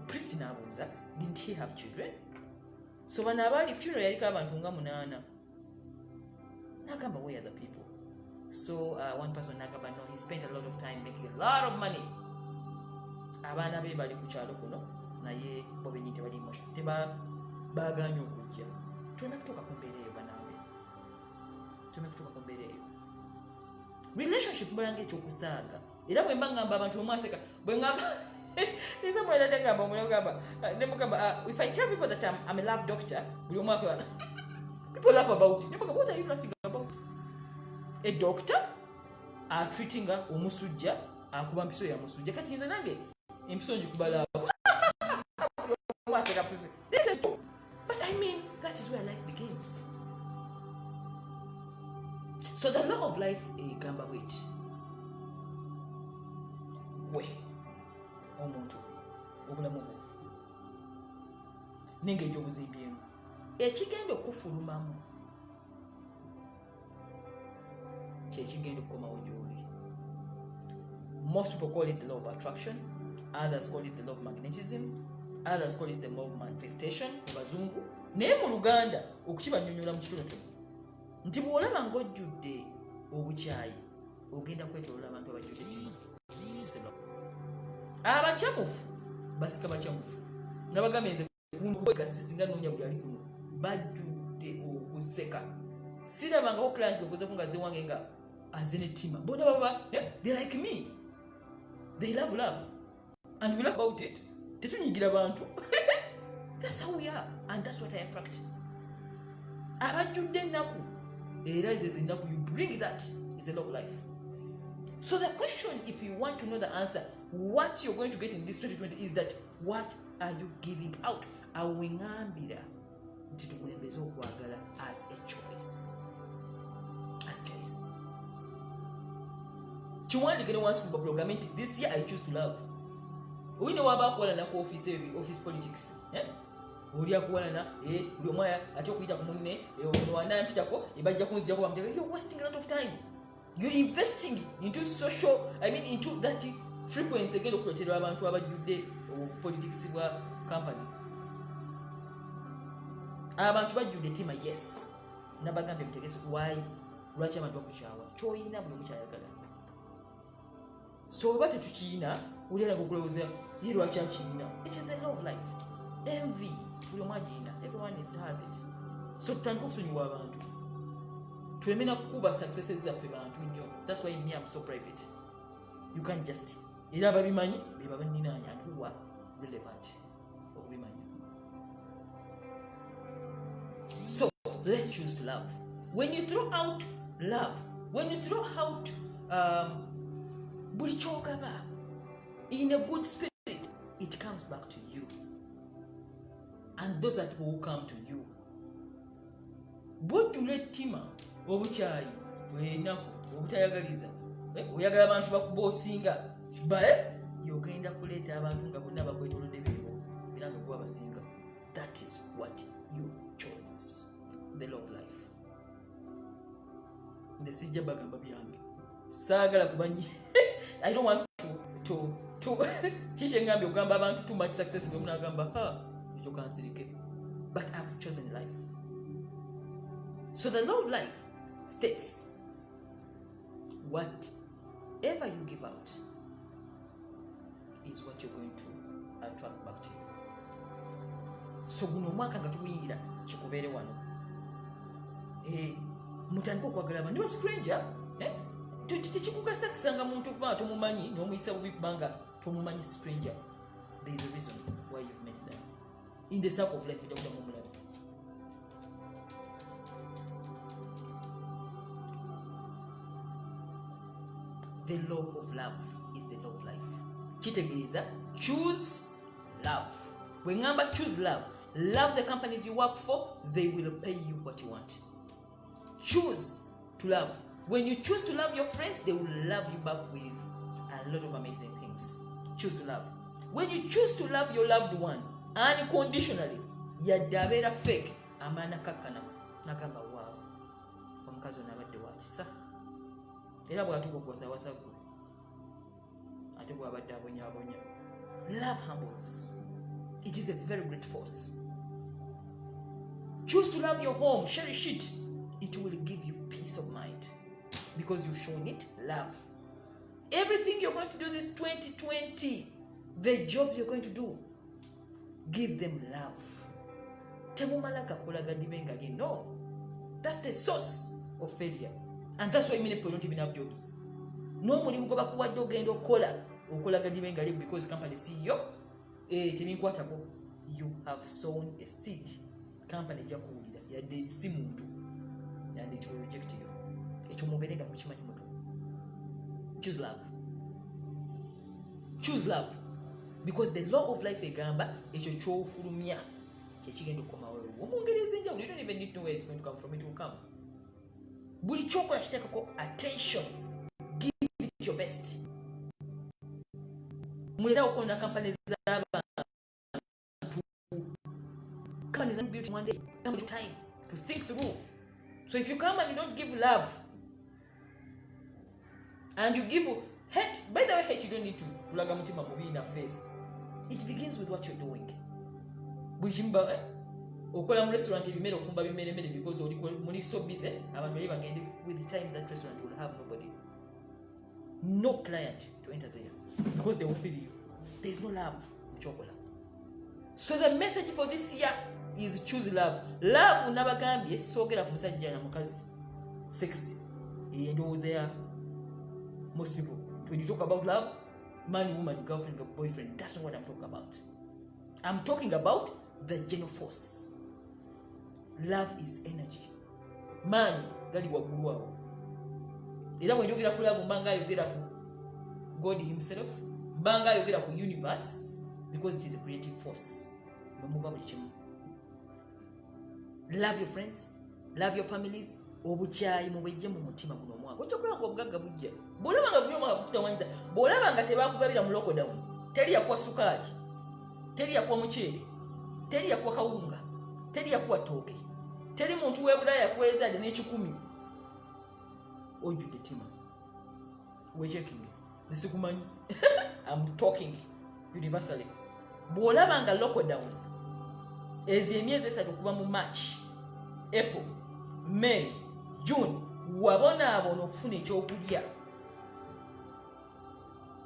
priest n'abuuza, didn't he have children? So when abali funeral yaliko abantu nga 8. Nagamba, where are the people? So one person nagamba, no, he spent a lot of time making a lot of money. Abaana be bali ku kyalo kuno naye bo benyite bali moshi baaganya okujja. Tulina kutuuka ku mbeera eyo banange. Relationship mbalange ekyokusaaga. Era bwe mba ngamba abantu omwaseka bwe ngamba nisa mwera ngamba omuyogamba nemugamba if I tell people that I'm a love doctor, buli omwaka people laugh about it. Nemugamba, what are you laughing about? A doctor treating omusujja akuba mpiso ya musujja. Kati nze nange empiso njikubala. But I mean, that is where life begins. So the law of life gamba bwiti. Gwe omuntu obulamu bwo n'engeri obuzimbyemu ekigenda okufulumamu kyekigenda okukomawo gy'oli. Most people call it the law of attraction, others call it the law of magnetism, others call it the law of manifestation bazungu. Naye mu Luganda okukibanyonnyola mu kitonotono nti bw'olaba ng'ojjudde obukyayi ogenda kwetoloola abantu abajjudde kino. Abakyamufu basika bakyamufu nga bagamba nze kugasiti singa noonya buli ali kuno bajjudde okuseka. Sirabangako client ogezeeko nga ze wange nga aze n'ettima. Bona baba they like me. They love and we laugh about it. Tetunyigira bantu. That's how we are, and that's what I attract. Abajjudde ennaku era ezo ennaku, you bring that. It's a law of life. So the question, if you want to know the answer, what you're going to get in this 2020 is that what are you giving out? Awengambira nti tukulembeze okwagala as a choice. As choice. Chiwandikire once ku program nti this year I choose to love. Oyine waba akwalana ku office politics. Oli akwalana buli omwaya ate okuyita ku munne ono anampitako ebajja kunzijako bamuteka. You're wasting a lot of time. You're investing into into that frequency egenda okuleetera abantu abajjudde politics bwa company. Abantu bajjudde tima, yes. Nabagambye mutegese why lwaki abantu bakukyawa. Kyoyina buli omukyayagala. So oba tetukiina oli alaga okulowooza ye lwaki akiina. It is a law of life. Envy buli omu agiina. Everyone has it. So tutandika okusonyiwa abantu. Tulemena kukuba successes zaffe bantu nnyo. That's why me I'm so private. You can't just era ababimanyi be babaninaanya and who are relevant okubimanyi. So let's choose to love. When you throw out love, when you throw out buli kyogaba in a good spirit, it comes back to you and those that will come to you. Bw'otula ettima obukyayi bwenaku obutayagaliza oyagala abantu bakuboosinga yogenda kuleeta abantu nga bonna bakwetolodde beebo era nga kuba basinga. That is what you chose. The law of life. Nze sijja bagamba byange saagala kubanyi. I don't want to kiki engambye okugamba abantu too much success nga munagamba ekyo kansirike. But I've chosen life. So the law of life states whatever you give out is what you're going to attract back to you. So guno omwaka nga tuguyingira kikubeere wano. Mutandika okwagala abantu. Niba stranger tekikugasa kusanga muntu kuba tomumanyi n'omuyisa bubi kubanga tomumanyi stranger. There is a reason why you've met them. In the circle of life ojja kudamu omulabe. The law of love is the law of life. Kitegeeza choose love. When ngamba choose love, love the companies you work for, they will pay you what you want. Choose to love. When you choose to love your friends, they will love you back with a lot of amazing things. Choose to love. When you choose to love your loved one unconditionally, yadde abeera fake, amaana kakkana nagamba wow, omukazi ono abadde wakisa. Era bw'atuuka okuwasawasa gwe ate bw'abadde abonyaabonya. Love humbles. It is a very great force. Choose to love your home. Cherish it. It will give you peace of mind because you've shown it love. Everything you're going to do this 2020, the job you're going to do, give them love. Temumala kakulaga dibenga li. No. That's the source of failure. And that's why many people don't even have jobs. No mulimu gwe bakuwadde ogenda okolaga dibenga li because company CEO teminkwatako. You have sown a seed. Company ejja kuwulira yadde si muntu and it will reject you. Ekyo mubeerenga kukimanyi muto. Choose love. Choose love. Because the law of life egamba ekyo ky'ofulumya kyekigenda okukomawo. Omungereza enjawulo, you don't even need to know where it's going to come from. It will come. Buli kyokola kiteekako attention. Give it your best. Mulera okulonda kampani z'abantu. Companies aren't built one day. Some time to think through. So if you come and you don't give love, and you give hate, by the way, hate you don't need to kulaga mutima mubi in a face. It begins with what you're doing. Bushimba okola mu restaurant ebimere ofumba bimere because oli so busy abantu bali bagende with the time that restaurant will have nobody. No client to enter there because they will feed you. There is no love in chocolate. So the message for this year is choose love. Love unabagambye sogera ku musajja na mukazi. Sex. Ndowooza ya most people. When you talk about love, man, woman, girlfriend, boyfriend, that's not what I'm talking about. I'm talking about the general force. Love is energy. Man, gali waggulu awo. Era bwe njogera ku love mbanga ayogera ku God himself banga ayogera ku universe because it is a creative force. Love your friends, love your families. Obuchayi mubejje mu mutima guno omwaka okyokulaba obugagga bujja bwolaba nga buli omwaka kutawanza bwolaba nga tebakugabira mu lockdown teri yakuwa sukaali teri yakuwa muceere teri yakuwa kawunga teri yakuwa tooke teri muntu w'ebulaya yakuweezaade n'ekikumi ojjudde tima wecheking nesikumanyi I'm talking universally bwolaba nga lockdown ezo emyezi esatu okuva mu March, April, May, June wabonaabona okufuna ekyokulya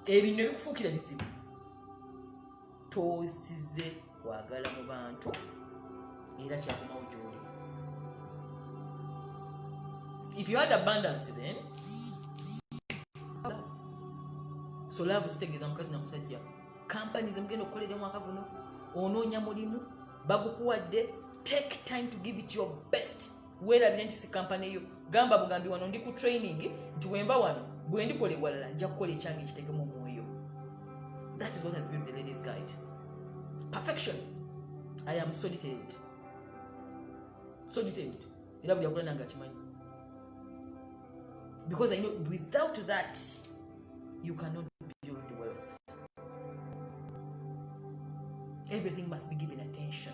ebintu ebikufuukira bizibu toosize kwagala mu bantu era kyakomawo gy'oli. If you had abundance then so love zitegeeza mukazi na musajja companies mugenda okukolera omwaka guno onoonya mulimu bagukuwadde take time to give it your best. Weerabire nti si kampani eyo gamba bugambi wano ndi ku training nti wemba wano bwe ndikola ewalala nja kukola ekyange ekiteekemu omwoyo. That is what has been the ladies guide. Perfection. I am so detailed era buli akola nange akimanyi because I know without that you cannot build wealth. Everything must be given attention.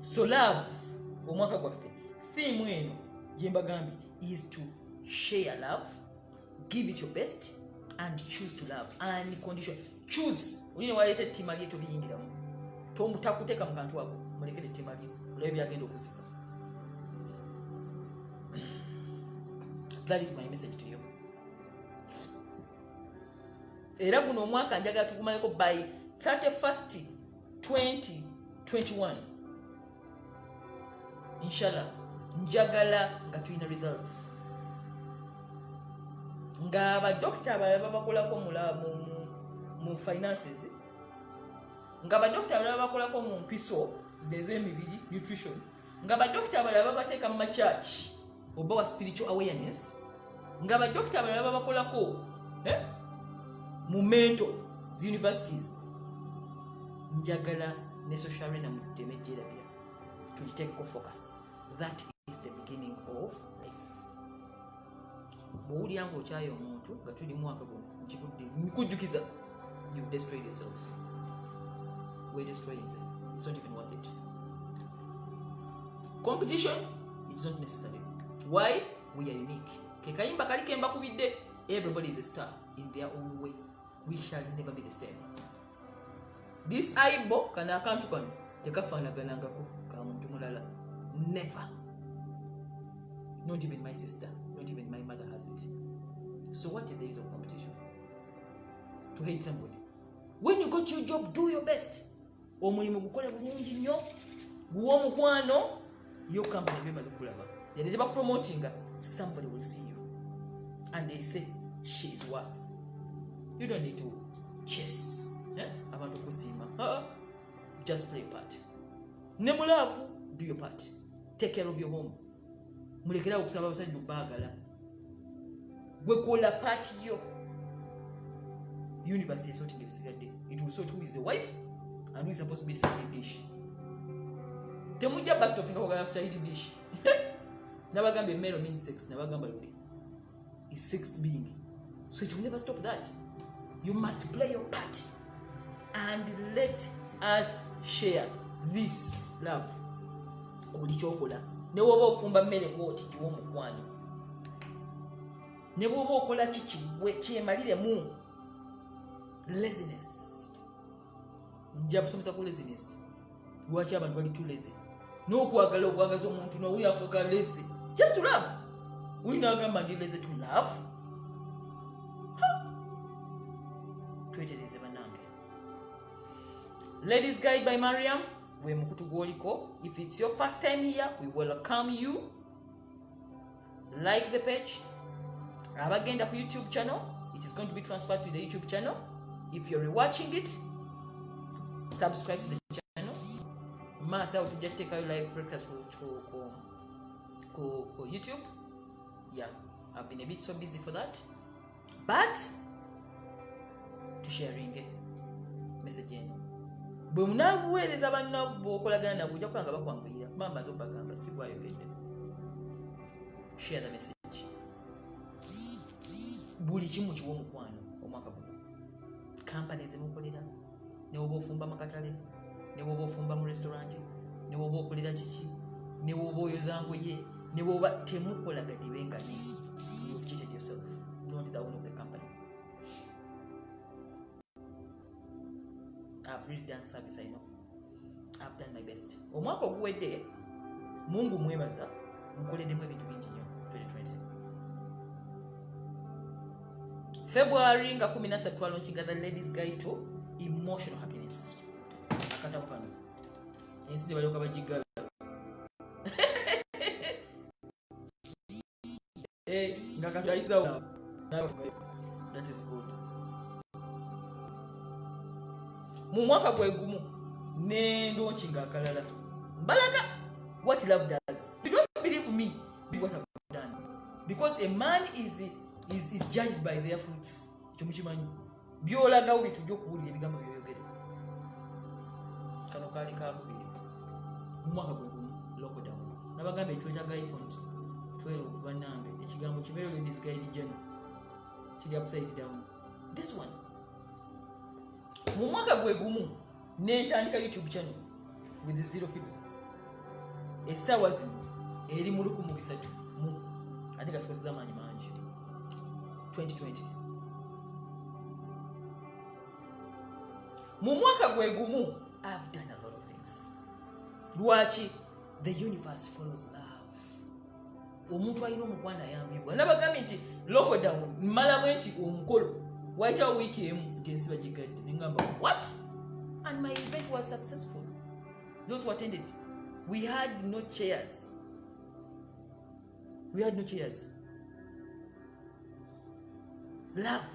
So love omwaka gwaffe theme eno gyembagambye is to share love, give it your best and choose to love unconditional. Choose. Olina waleeta ettima lye tobiyingiramu tomutakuteeka mu kantu ako mulekere ettima lye olabe byagenda okuzika. That is my message to you. Era guno omwaka njagala tugumaleko by 31st 2021 inshallah njagala nga tulina results nga abadokita abalala bakolako mu finances nga abadokita abalala bakolako mu mpiso ez'emibiri nutrition nga abadokita abalala babateeka mu machurch oba wa spiritual awareness nga abadokita abalala bakolako mu mental universities. Njagala ne social arena mu temejjerabira tugitekeko focus. That is the beginning of life. Bw'owulira ng'okyayo omuntu nga tuli mwaka guno nkujjukiza you've destroyed yourself. We're destroying it. It's not even worth it. Competition is not necessary. Why? We are unique. Kekayimba kali kemba kubidde. Everybody is a star in their own way. We shall never be the same. This aibo kana akantu kano tekafaanaganangako ka muntu mulala. Never. Not even my sister, not even my mother has it. So what is the use of competition? To hate somebody. When you got your job, do your best. Omulimu gukole bulungi nnyo, guwe omukwano, your company bemaze kulaba. Yali promoting, somebody will see you. And they say, she is worth. You don't need to chase. Abantu kusima. Just play your part. Nemulavu, do your part. Take care of your home. Mulekera okusaba abasajja baagala. Gwe kola part yo. Universe is sorting ebisigadde. It will sort who is the wife and who is supposed to be side dish. Temujja bus stopping okugala side dish. Nabagambe male means sex. Nabagamba luli is sex being. So it will never stop that. You must play your part and let us share this love. Buli kyokola ne woba ofumba mmere bwoti giwo omukwano ne bwoba okola kiki kyemalire mu laziness. Nja busomesa ku laziness. Lwaki abantu bali too lazy n'okwagala okwagaza omuntu n'owuli afuuka lazy just to love. Uli n'agamba ndi lazy to love. Twetereze bannange. Ladies Guide by Mariam. Gwe mukutu gwoliko. If it's your first time here, we welcome you. Like the page. Abagenda ku YouTube channel, it is going to be transferred to the YouTube channel. If you're rewatching it, subscribe to the channel. Masa utujja kuteekayo live breakfast ku YouTube. Yeah, I've been a bit so busy for that. but tusharinge message eno bwe munabuweereza bannabbo okolagana nabo ojja kulanga bakwanguyira kuba mbaze obagamba si bwayogedde. Share the message. Buli kimu kiwa omukwano omwaka guno. Companies emukolera ne woba ofumba makatale ne woba ofumba mu restaurant ne woba okolera kiki ne woba oyoza ngoye ne woba temukolaga dibengane. You've cheated yourself, not the owner of the company. I've really done service, I know. I've done my best. Omwaka oguwedde Mungu mwebaza mukoleddemu ebintu bingi nnyo 2020. February nga 13 twalaunching the Ladies Guide to Emotional Happiness. Akatabo kano ensi balyoka bagigala nga katayisa. That is good. Mu mwaka gwe gumu ne ndookinga akalala mbalaga what love does. You don't believe me, be what I've done, because a man is judged by their fruits. Chomuchimanyi byolaga ubitu byokuwulira ebigambo byoyogere. Kano kali kakubiri mu mwaka gwe gumu lockdown nabagambe twetaga iPhones 12 banange ekigambo kibeyo Ladies Guide Journal kiri upside down. This one mu mwaka gwe gumu nentandika YouTube channel with 0 people. Esawa zino eri mu 13 mu ate kasikosa manyi mangi 2020. Mu mwaka gwe gumu I've done a lot of things. Lwaki? The universe follows love. Omuntu alina omukwana ayambibwa. Nabagambi nti lockdown mmalamu nti omukolo waitawo wiiki emu nti ensi bagigadde nengamba what? And my event was successful. Those who attended, we had no chairs. We had no chairs. Love.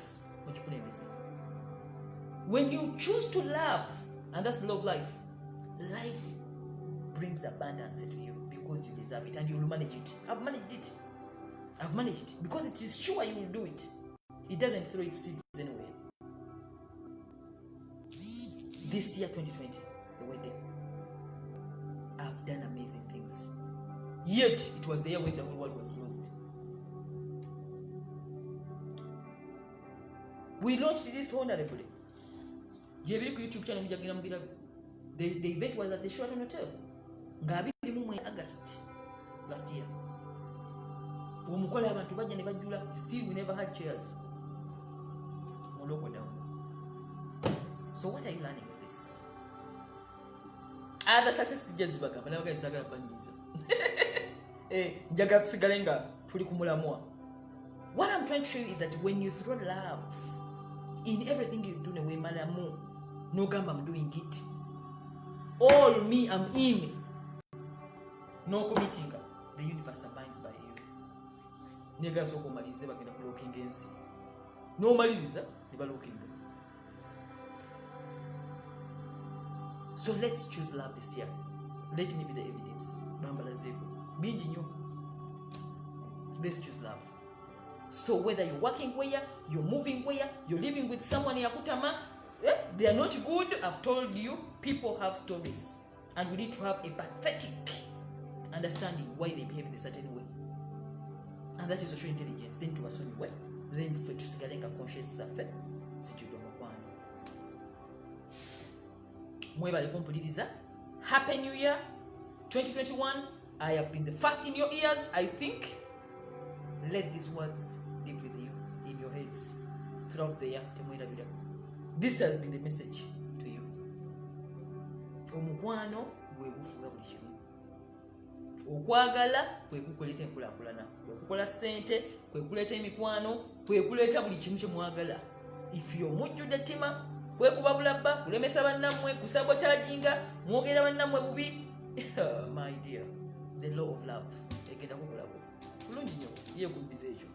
When you choose to love, and that's the law of life, life brings abundance to you because you deserve it and you will manage it. I've managed it. I've managed it because it is sure you will do it. It doesn't throw its seeds anywhere. This year, 2020, the wedding, I've done amazing things. Yet, it was the year when the whole world was closed. We launched this honorably. Jebiri ku YouTube channel mujagira mubirabu. The event was at the Sheraton Hotel. Ngabi mu August last year. Omukola abantu bajja ne bajula. Still we never had chairs. Moloko down. So what are you learning with this? Other success just bagamba nabaga isagala bangiza. Njaga kusigalenga tuli kumulamwa. What I'm trying to show you is that when you throw love in everything you do, we malamu no gamba I'm doing it. All me, I'm in. No committing. The universe abides by you. Nega soko malize bagenda kulookinga ensi. No maliza tiba lookinga. So let's choose love this year. Let me be the evidence. Bambala zego. Bingi nyo. Let's choose love. So whether you're working where, you're moving where, you're living with someone yakutama, they are not good. I've told you, people have stories. And we need to have a pathetic understanding why they behave in a certain way. And that is social intelligence. Then to us when we then for to sigalenga conscious affair. Mwebale kumpuliriza. Happy New Year 2021. I have been the first in your ears, I think. Let these words live with you in your heads throughout the year. This has been the message to you. Omukwano gwe gufuga buli kimu. Okwagala kwe kukuleeta enkulaakulana. Kwe kukola ssente, kwe kuleeta emikwano, kwe kuleeta buli kimu kye mwagala. If you're mujjudde ttima, kwe kuba bulabba, kulemesa bannammwe, kusabotaginga, mwogera bannammwe bubi. My dear, the law of love egenda kukulabo. Kulungi nnyo yeekuddiza ekyo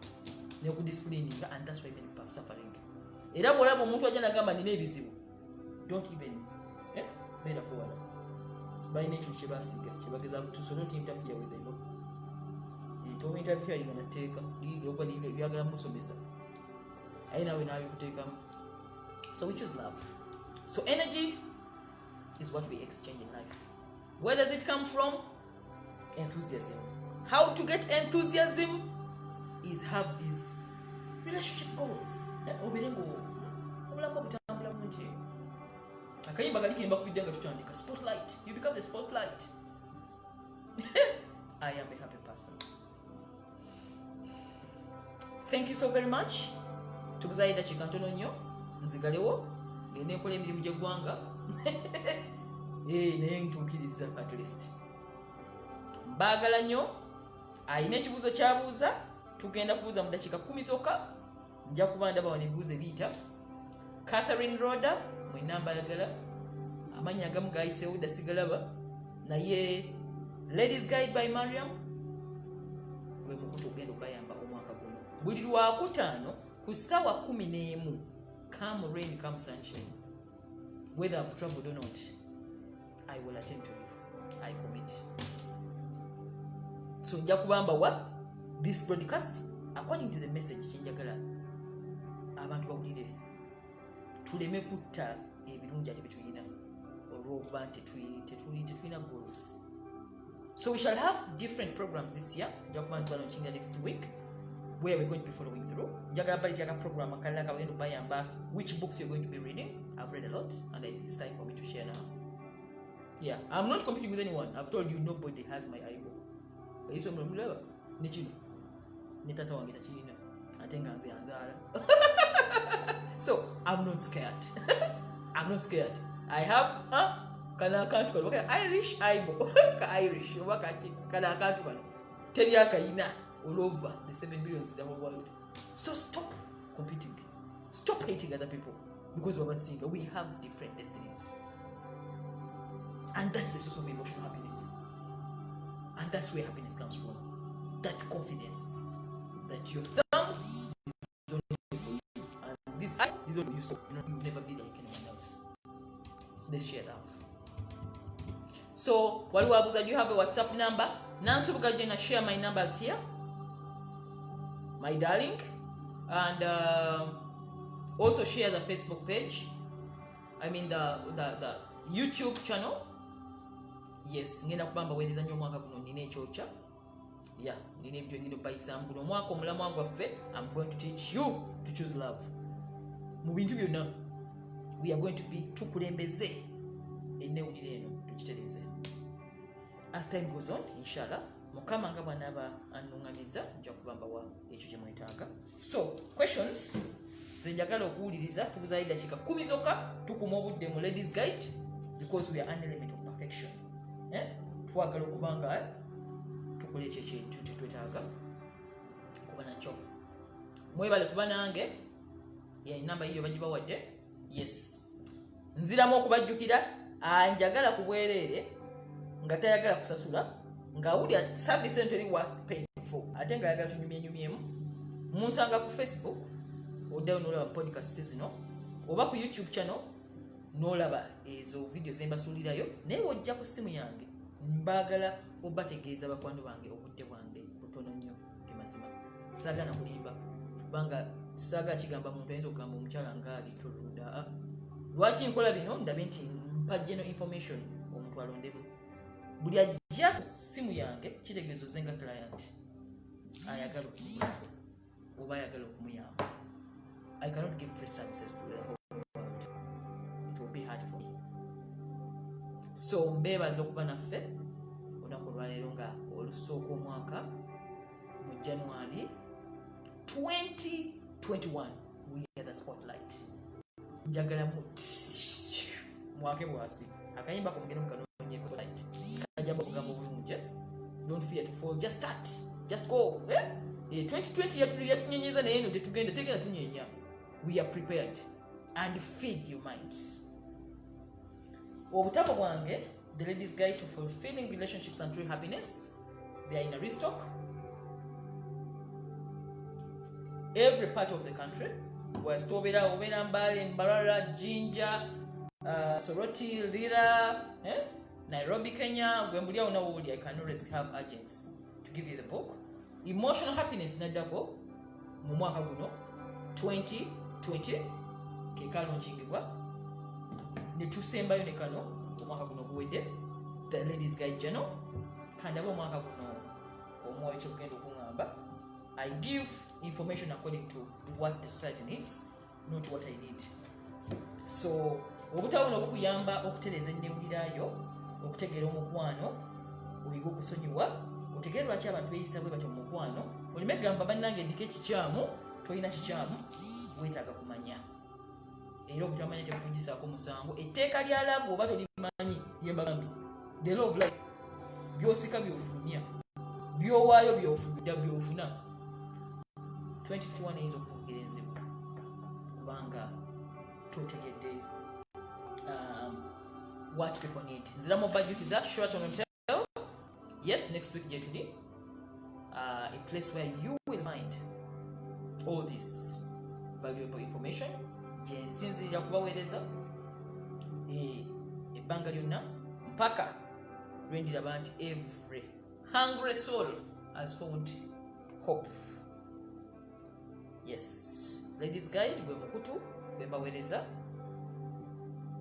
nekudisciplininga, and that's why many people are suffering. Era bwolaba omuntu ajja nagamba nina ebizibu, don't even beera kuwala. Balina ekintu kye baasiga kye bagezaako to not interfere with the law. Don't interfere, you're gonna take byagala musomesa. aina we nawe kuteekamu. So we choose love. So energy is what we exchange in life. Where does it come from? Enthusiasm. How to get enthusiasm is have these relationship goals. Spotlight. You become the spotlight. I am a happy person. Thank you so very much. Tukuzaida chikantono nnyo nzigalewo ng'eneekola emirimu gy'eggwanga naye ntuukiriza at least. Mbaagala nnyo. Ayina ekibuuzo ky'abuuza tugenda kubuuza mu dakiika 10 zokka. Nja kuba ndaba wano ebibuuzo ebiyita. Catherine Roda mwina mbaagala. Amannya agamu gayiseewo dda sigalaba naye Ladies Guide by Mariam gwe mukutu ogenda okubayamba omwaka guno buli Lwakutaano ku ssaawa 11. Come rain, come sunshine, whether I've traveled or not, I will attend to you. I commit. So nja kubamba wa this broadcast according to the message kyenjagala abantu bawulire, tuleme kutta ebirungi ate betulina olw'okuba nti tetulina goals. So we shall have different programs this year. Nja kuba nzibalonkinga next week where we're going to be following through. Njagala bali tyaka program akalala kabagenda okubayamba which books you're going to be reading. I've read a lot and it's time for me to share now. Yeah, I'm not competing with anyone. I've told you nobody has my eyeball. Iso mlaba ni kino ni tata wange takirina ate nga nze anzaala. So I'm not scared. I'm not scared. I have kana akantu kano Irish eyeball ka Irish wakachi kana akantu kano teri akayina all over the 7 billions in the whole world. So stop competing. Stop hating other people because we're seeing we have different destinies. And that's the source of emotional happiness. And that's where happiness comes from. That confidence that your thumb is only for you and this eye is only for you, so you'll never be like anyone else. Let's share love. So, Waluabuza, do you have a WhatsApp number? Nancy Bugajena, share my numbers here, my darling, and also share the Facebook page. I mean the YouTube channel. Yes, ngenda kubamba weereza nnyo omwaka guno nina ekyocha. Yeah, nina ebintu ngenda okubayisaamu guno omwaka omulamu gwaffe. I'm going to teach you to choose love. Mu bintu byonna we are going to be tukulembeze ennewulire eno tukitereeze. As time goes on, inshallah, Mukama nga bw'anaaba annuŋŋamiza nja kubamba wa ekyo kye mwetaaga. So, questions ze njagala okuwuliriza tubuzayo dakiika 10 zokka tukuma obudde mu Ladies Guide because we are an element of perfection. Twagala okuba nga tukola ekyo ekintu twetaaga kuba nakyo. Mwebale kuba nange namba yiyo bagibawadde. Yes, nziramu okubajjukira anjagala ku bwereere nga tayagala kusasula nga awulira service eno teri worth paying for ate nga ayagala tunyumyenyumyemu. Munsanga ku Facebook oddayo n'olaba podcast zino oba ku YouTube channel n'olaba ezo video zembasuulirayo, naye wojja ku ssimu yange mbaagala obategeeza bakwano bange obudde bwange butono nnyo temazima. Saagala kulimba kubanga saagala kigamba muntu ayinza okugamba omukyala ngaali toluda. Lwaki nkola bino? Ndabe nti mpa general information omuntu alondemu. Buli ajja ku ssimu yange kitegeeza ozenga client ayagala okumuyamba oba ayagala okumuyamba. I cannot give free services to the whole world. It will be hard for me. So mbeebaza okuba naffe olunaku olwaleero nga olusooka omwaka mu January 2021. We are the spotlight. Njagala mwake bwasi akayimba kongera mukanoonye spotlight kajamba kugamba obulungi. Don't fear to fall, just start, just go. 2020 yatunyenyeza naye eno tetugenda tunyenya. We are prepared and feed your minds. Obutabo bwange, The Ladies Guide to Fulfilling Relationships and True Happiness, they are in a restock. Every part of the country, West Obera, Mbale, Mbarara, Jinja, Soroti, Lira, Nairobi, Kenya, Gwembulia, Unawuli. I can always have agents to give you the book. Emotional happiness, Nadabo, Mumwaka Buno. 2020 ke kalonchingibwa ne tusembayo ne kano omwaka guno guwedde the Ladies Guide Journal kandi abo omwaka guno omwoyo kyogenda okuŋŋamba I give information according to what the society needs, not what I need. So obutawo no bukuyamba okutereza ennewulirayo okutegeera omukwano oyiga okusonyiwa otegeera lwaki abantu beeyisa bwe batyo mu mukwano olime gamba bannange ndika ekikyamu tolina kikyamu weetaaga kumanya era obutamanya tekukugisaako musango etteeka lya laavu oba tolimanyi lyembagambye the law of life byosika byofulumya byowaayo byofuna 2021 eyinza okuvugira enzibu kubanga totegedde what people need. Nziramu bajukiza Sheraton Hotel. Yes, next week Jetudi. A place where you will find all this valuable information. Jensinzirira kubaweereza ebbanga lyonna mpaka lwendiraba nti every hungry soul has found hope. Yes, Ladies Guide gwe mukutu gwe mbaweereza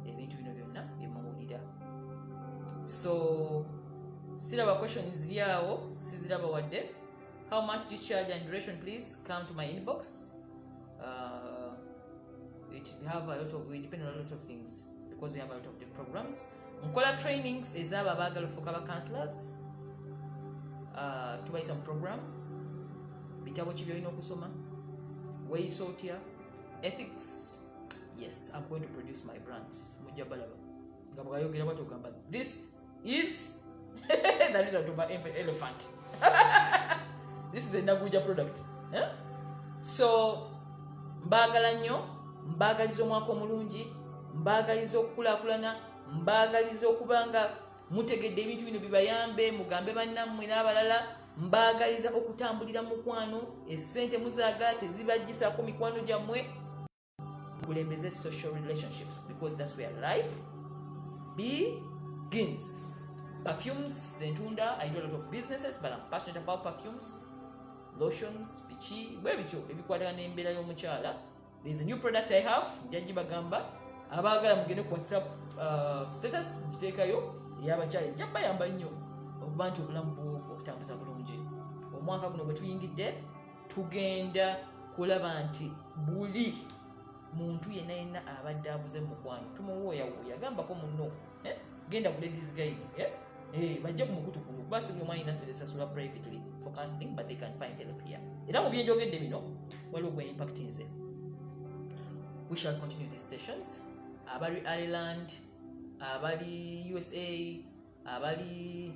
ebintu bino byonna bye muwulira. So siraba questions ziri awo siziraba wadde. How much do you charge and duration? Please come to my inbox. We depend on a lot of things because we have a lot of the programs. Nkola trainings ezaba abagala okufuuka ba counselors. Tubayi some program. Bitabo ki byolina okusoma. Ways out here. Ethics. Yes, I'm going to produce my brand. Mujabalaba. Gabagayogera batogamba. This is that is a Dubai elephant. This is a Naguja product. So mbagala nnyo, mbagaliza omwaka omulungi, mbagaliza okukulaakulana, mbagaliza okubanga mutegedde ebintu bino bibayambe, mugambe bannammwe n'abalala, mbagaliza okutambulira mu mukwano, essente muzaaga tezibagisaako mikwano gyammwe. Kulembeze social relationships because that's where life begins. Perfumes, Zentunda, I do a lot of businesses, but I'm passionate about perfumes, lotions, pichi, there's a new product I have, Njaji Bagamba, abagala mugende ku WhatsApp status, njiteekayo, ey'abakyala ejja yamba nnyo okuba nti obulamu bwo okutambuza bulungi. Omwaka guno gwe tuyingidde, tugenda kulaba nti buli muntu yenna abadde abuze mu mukwano tumuwooyawooya gambako munno genda ku Ladies Guide bajja ku mukutu kuno basi buli omwana nasasula privately for counseling but they can find help here. Era mu byenjogedde bino waliwo gwe impact nze. We shall continue these sessions. Abali Ireland, abali USA, abali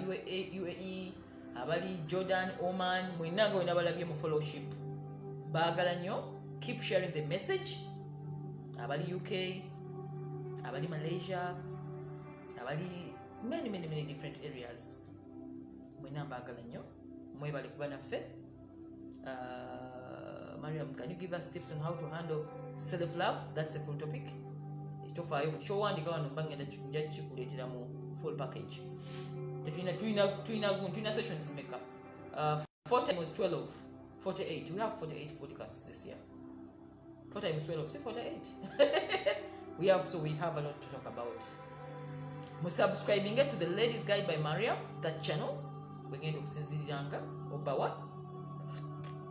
UAE, abali Jordan, Oman, mwenanga wena balabye mu fellowship. Baagala nnyo. Keep sharing the message. Abali UK, abali Malaysia, abali many different areas. Mwena mbagala nnyo. Mwebale kuba naffe. Mariam, can you give us tips on how to handle self-love? That's a full topic. Itofaayo kyowandika wano mba ngenda nja kikuleetera mu full package. Tulina sessions meka. 4 times 12, 48. We have 48 podcasts this year. 4 times 12, see 48. we have a lot to talk about. Subscribing to the Ladies Guide by Mariam, that channel. We're going to kusinziriranga obawa.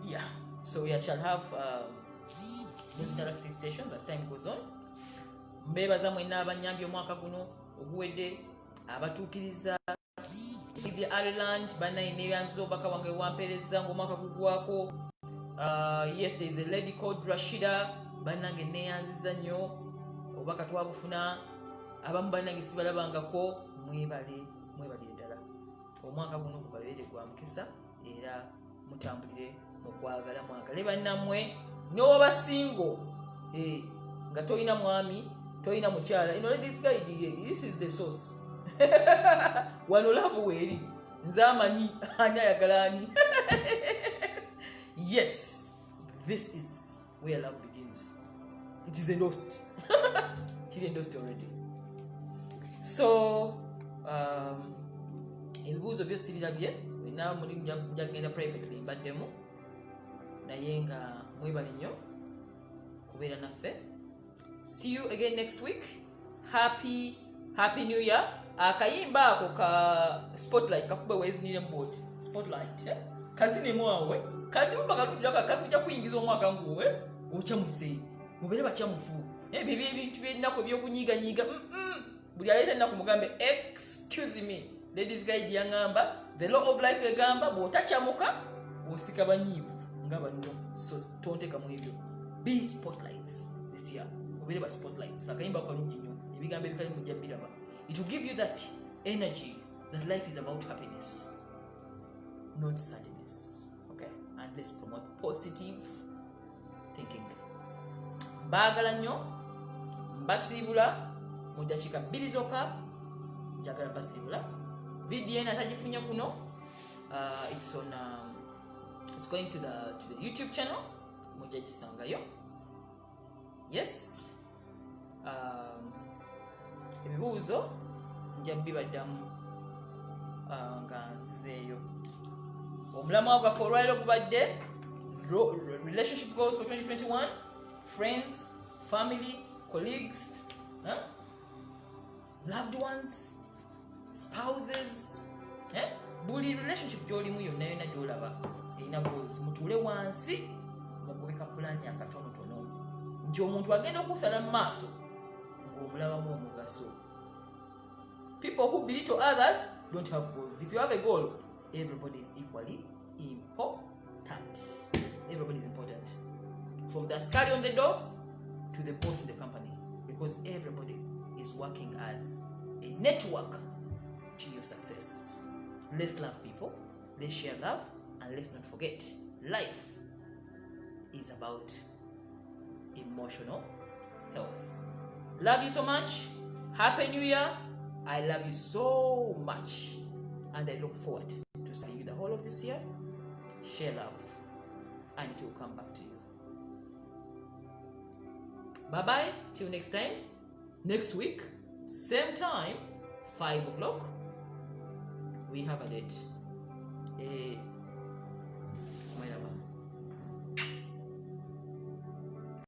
Yeah. So we shall have those interactive sessions as time goes on. Mbebaza mwenna abanyambye omwaka guno oguwedde abatuukiriza Sylvia Ireland banayina ebyanziza obubaka wange wampeereza ng'omwaka gugwako. Yes, there is a lady called Rashida bannange neeyanziza nnyo obubaka twabufuna abamu bannange sibalabangako mwebale ddala. Omwaka guno gubabeere gwa mukisa era mutambulire mu kwagala mwagale bannammwe n'oba single nga toyina mwami toyina mukyala. ino Ladies Guide, this is the source. Wano love weeri nze amanyi ani ayagala ani. Yes, this is where love begins. It is endorsed. It's endorsed already. So ebibuuzo byo sibirabye wenna muli mujagenda privately mbaddemu naye nga mwebale nnyo kubeera naffe. See you again next week. Happy New Year. Akayimba ako ka Spotlight kakube wezinire mbot. Spotlight. Kazine mwawe. Kadumba kakuja kuyingiza omwaka nguwe. Ochamuse. Mubere bachamufu. Bibi ebintu byennako byokunyiga. Buli aleta nako mugambe excuse me. Ladies guide yangamba the law of life egamba bwotachamuka osika banyivu ngaba nno. So tonteka mu ebyo. Be spotlights this year. Mubere ba spotlights. Akayimba kwa lungi nnyo. Ebigambo ebikali mujja biraba. It will give you that energy that life is about happiness, not sadness. Okay? And let's promote positive thinking. Bagala nnyo, mbasibula mu dakiika 2 zokka, njagala basibula. Video ena tagifunye kuno. It's on it's going to the YouTube channel. Mujja gisangayo. Yes. Ebibuuzo nja bibaddamu nga nzizeeyo. Omulamwa gwaffe olwaliro gubadde relationship goals for 2021, friends, family, colleagues, loved ones, spouses. Buli relationship gy'olimu yonna gy'olaba erina goals. Mutuule wansi mugubika pulaani akatonotono nti omuntu agenda okusala mu maaso ng'omulabamu omugaso. People who belittle others don't have goals. If you have a goal, everybody is equally important. Everybody is important. From the askari on the door to the boss in the company. Because everybody is working as a network to your success. Let's love people. Let's share love. And let's not forget, life is about emotional health. Love you so much. Happy New Year. I love you so much. And I look forward to seeing you the whole of this year. Share love. And it will come back to you. Bye-bye. Till next time. Next week. Same time. 5 o'clock. We have a date.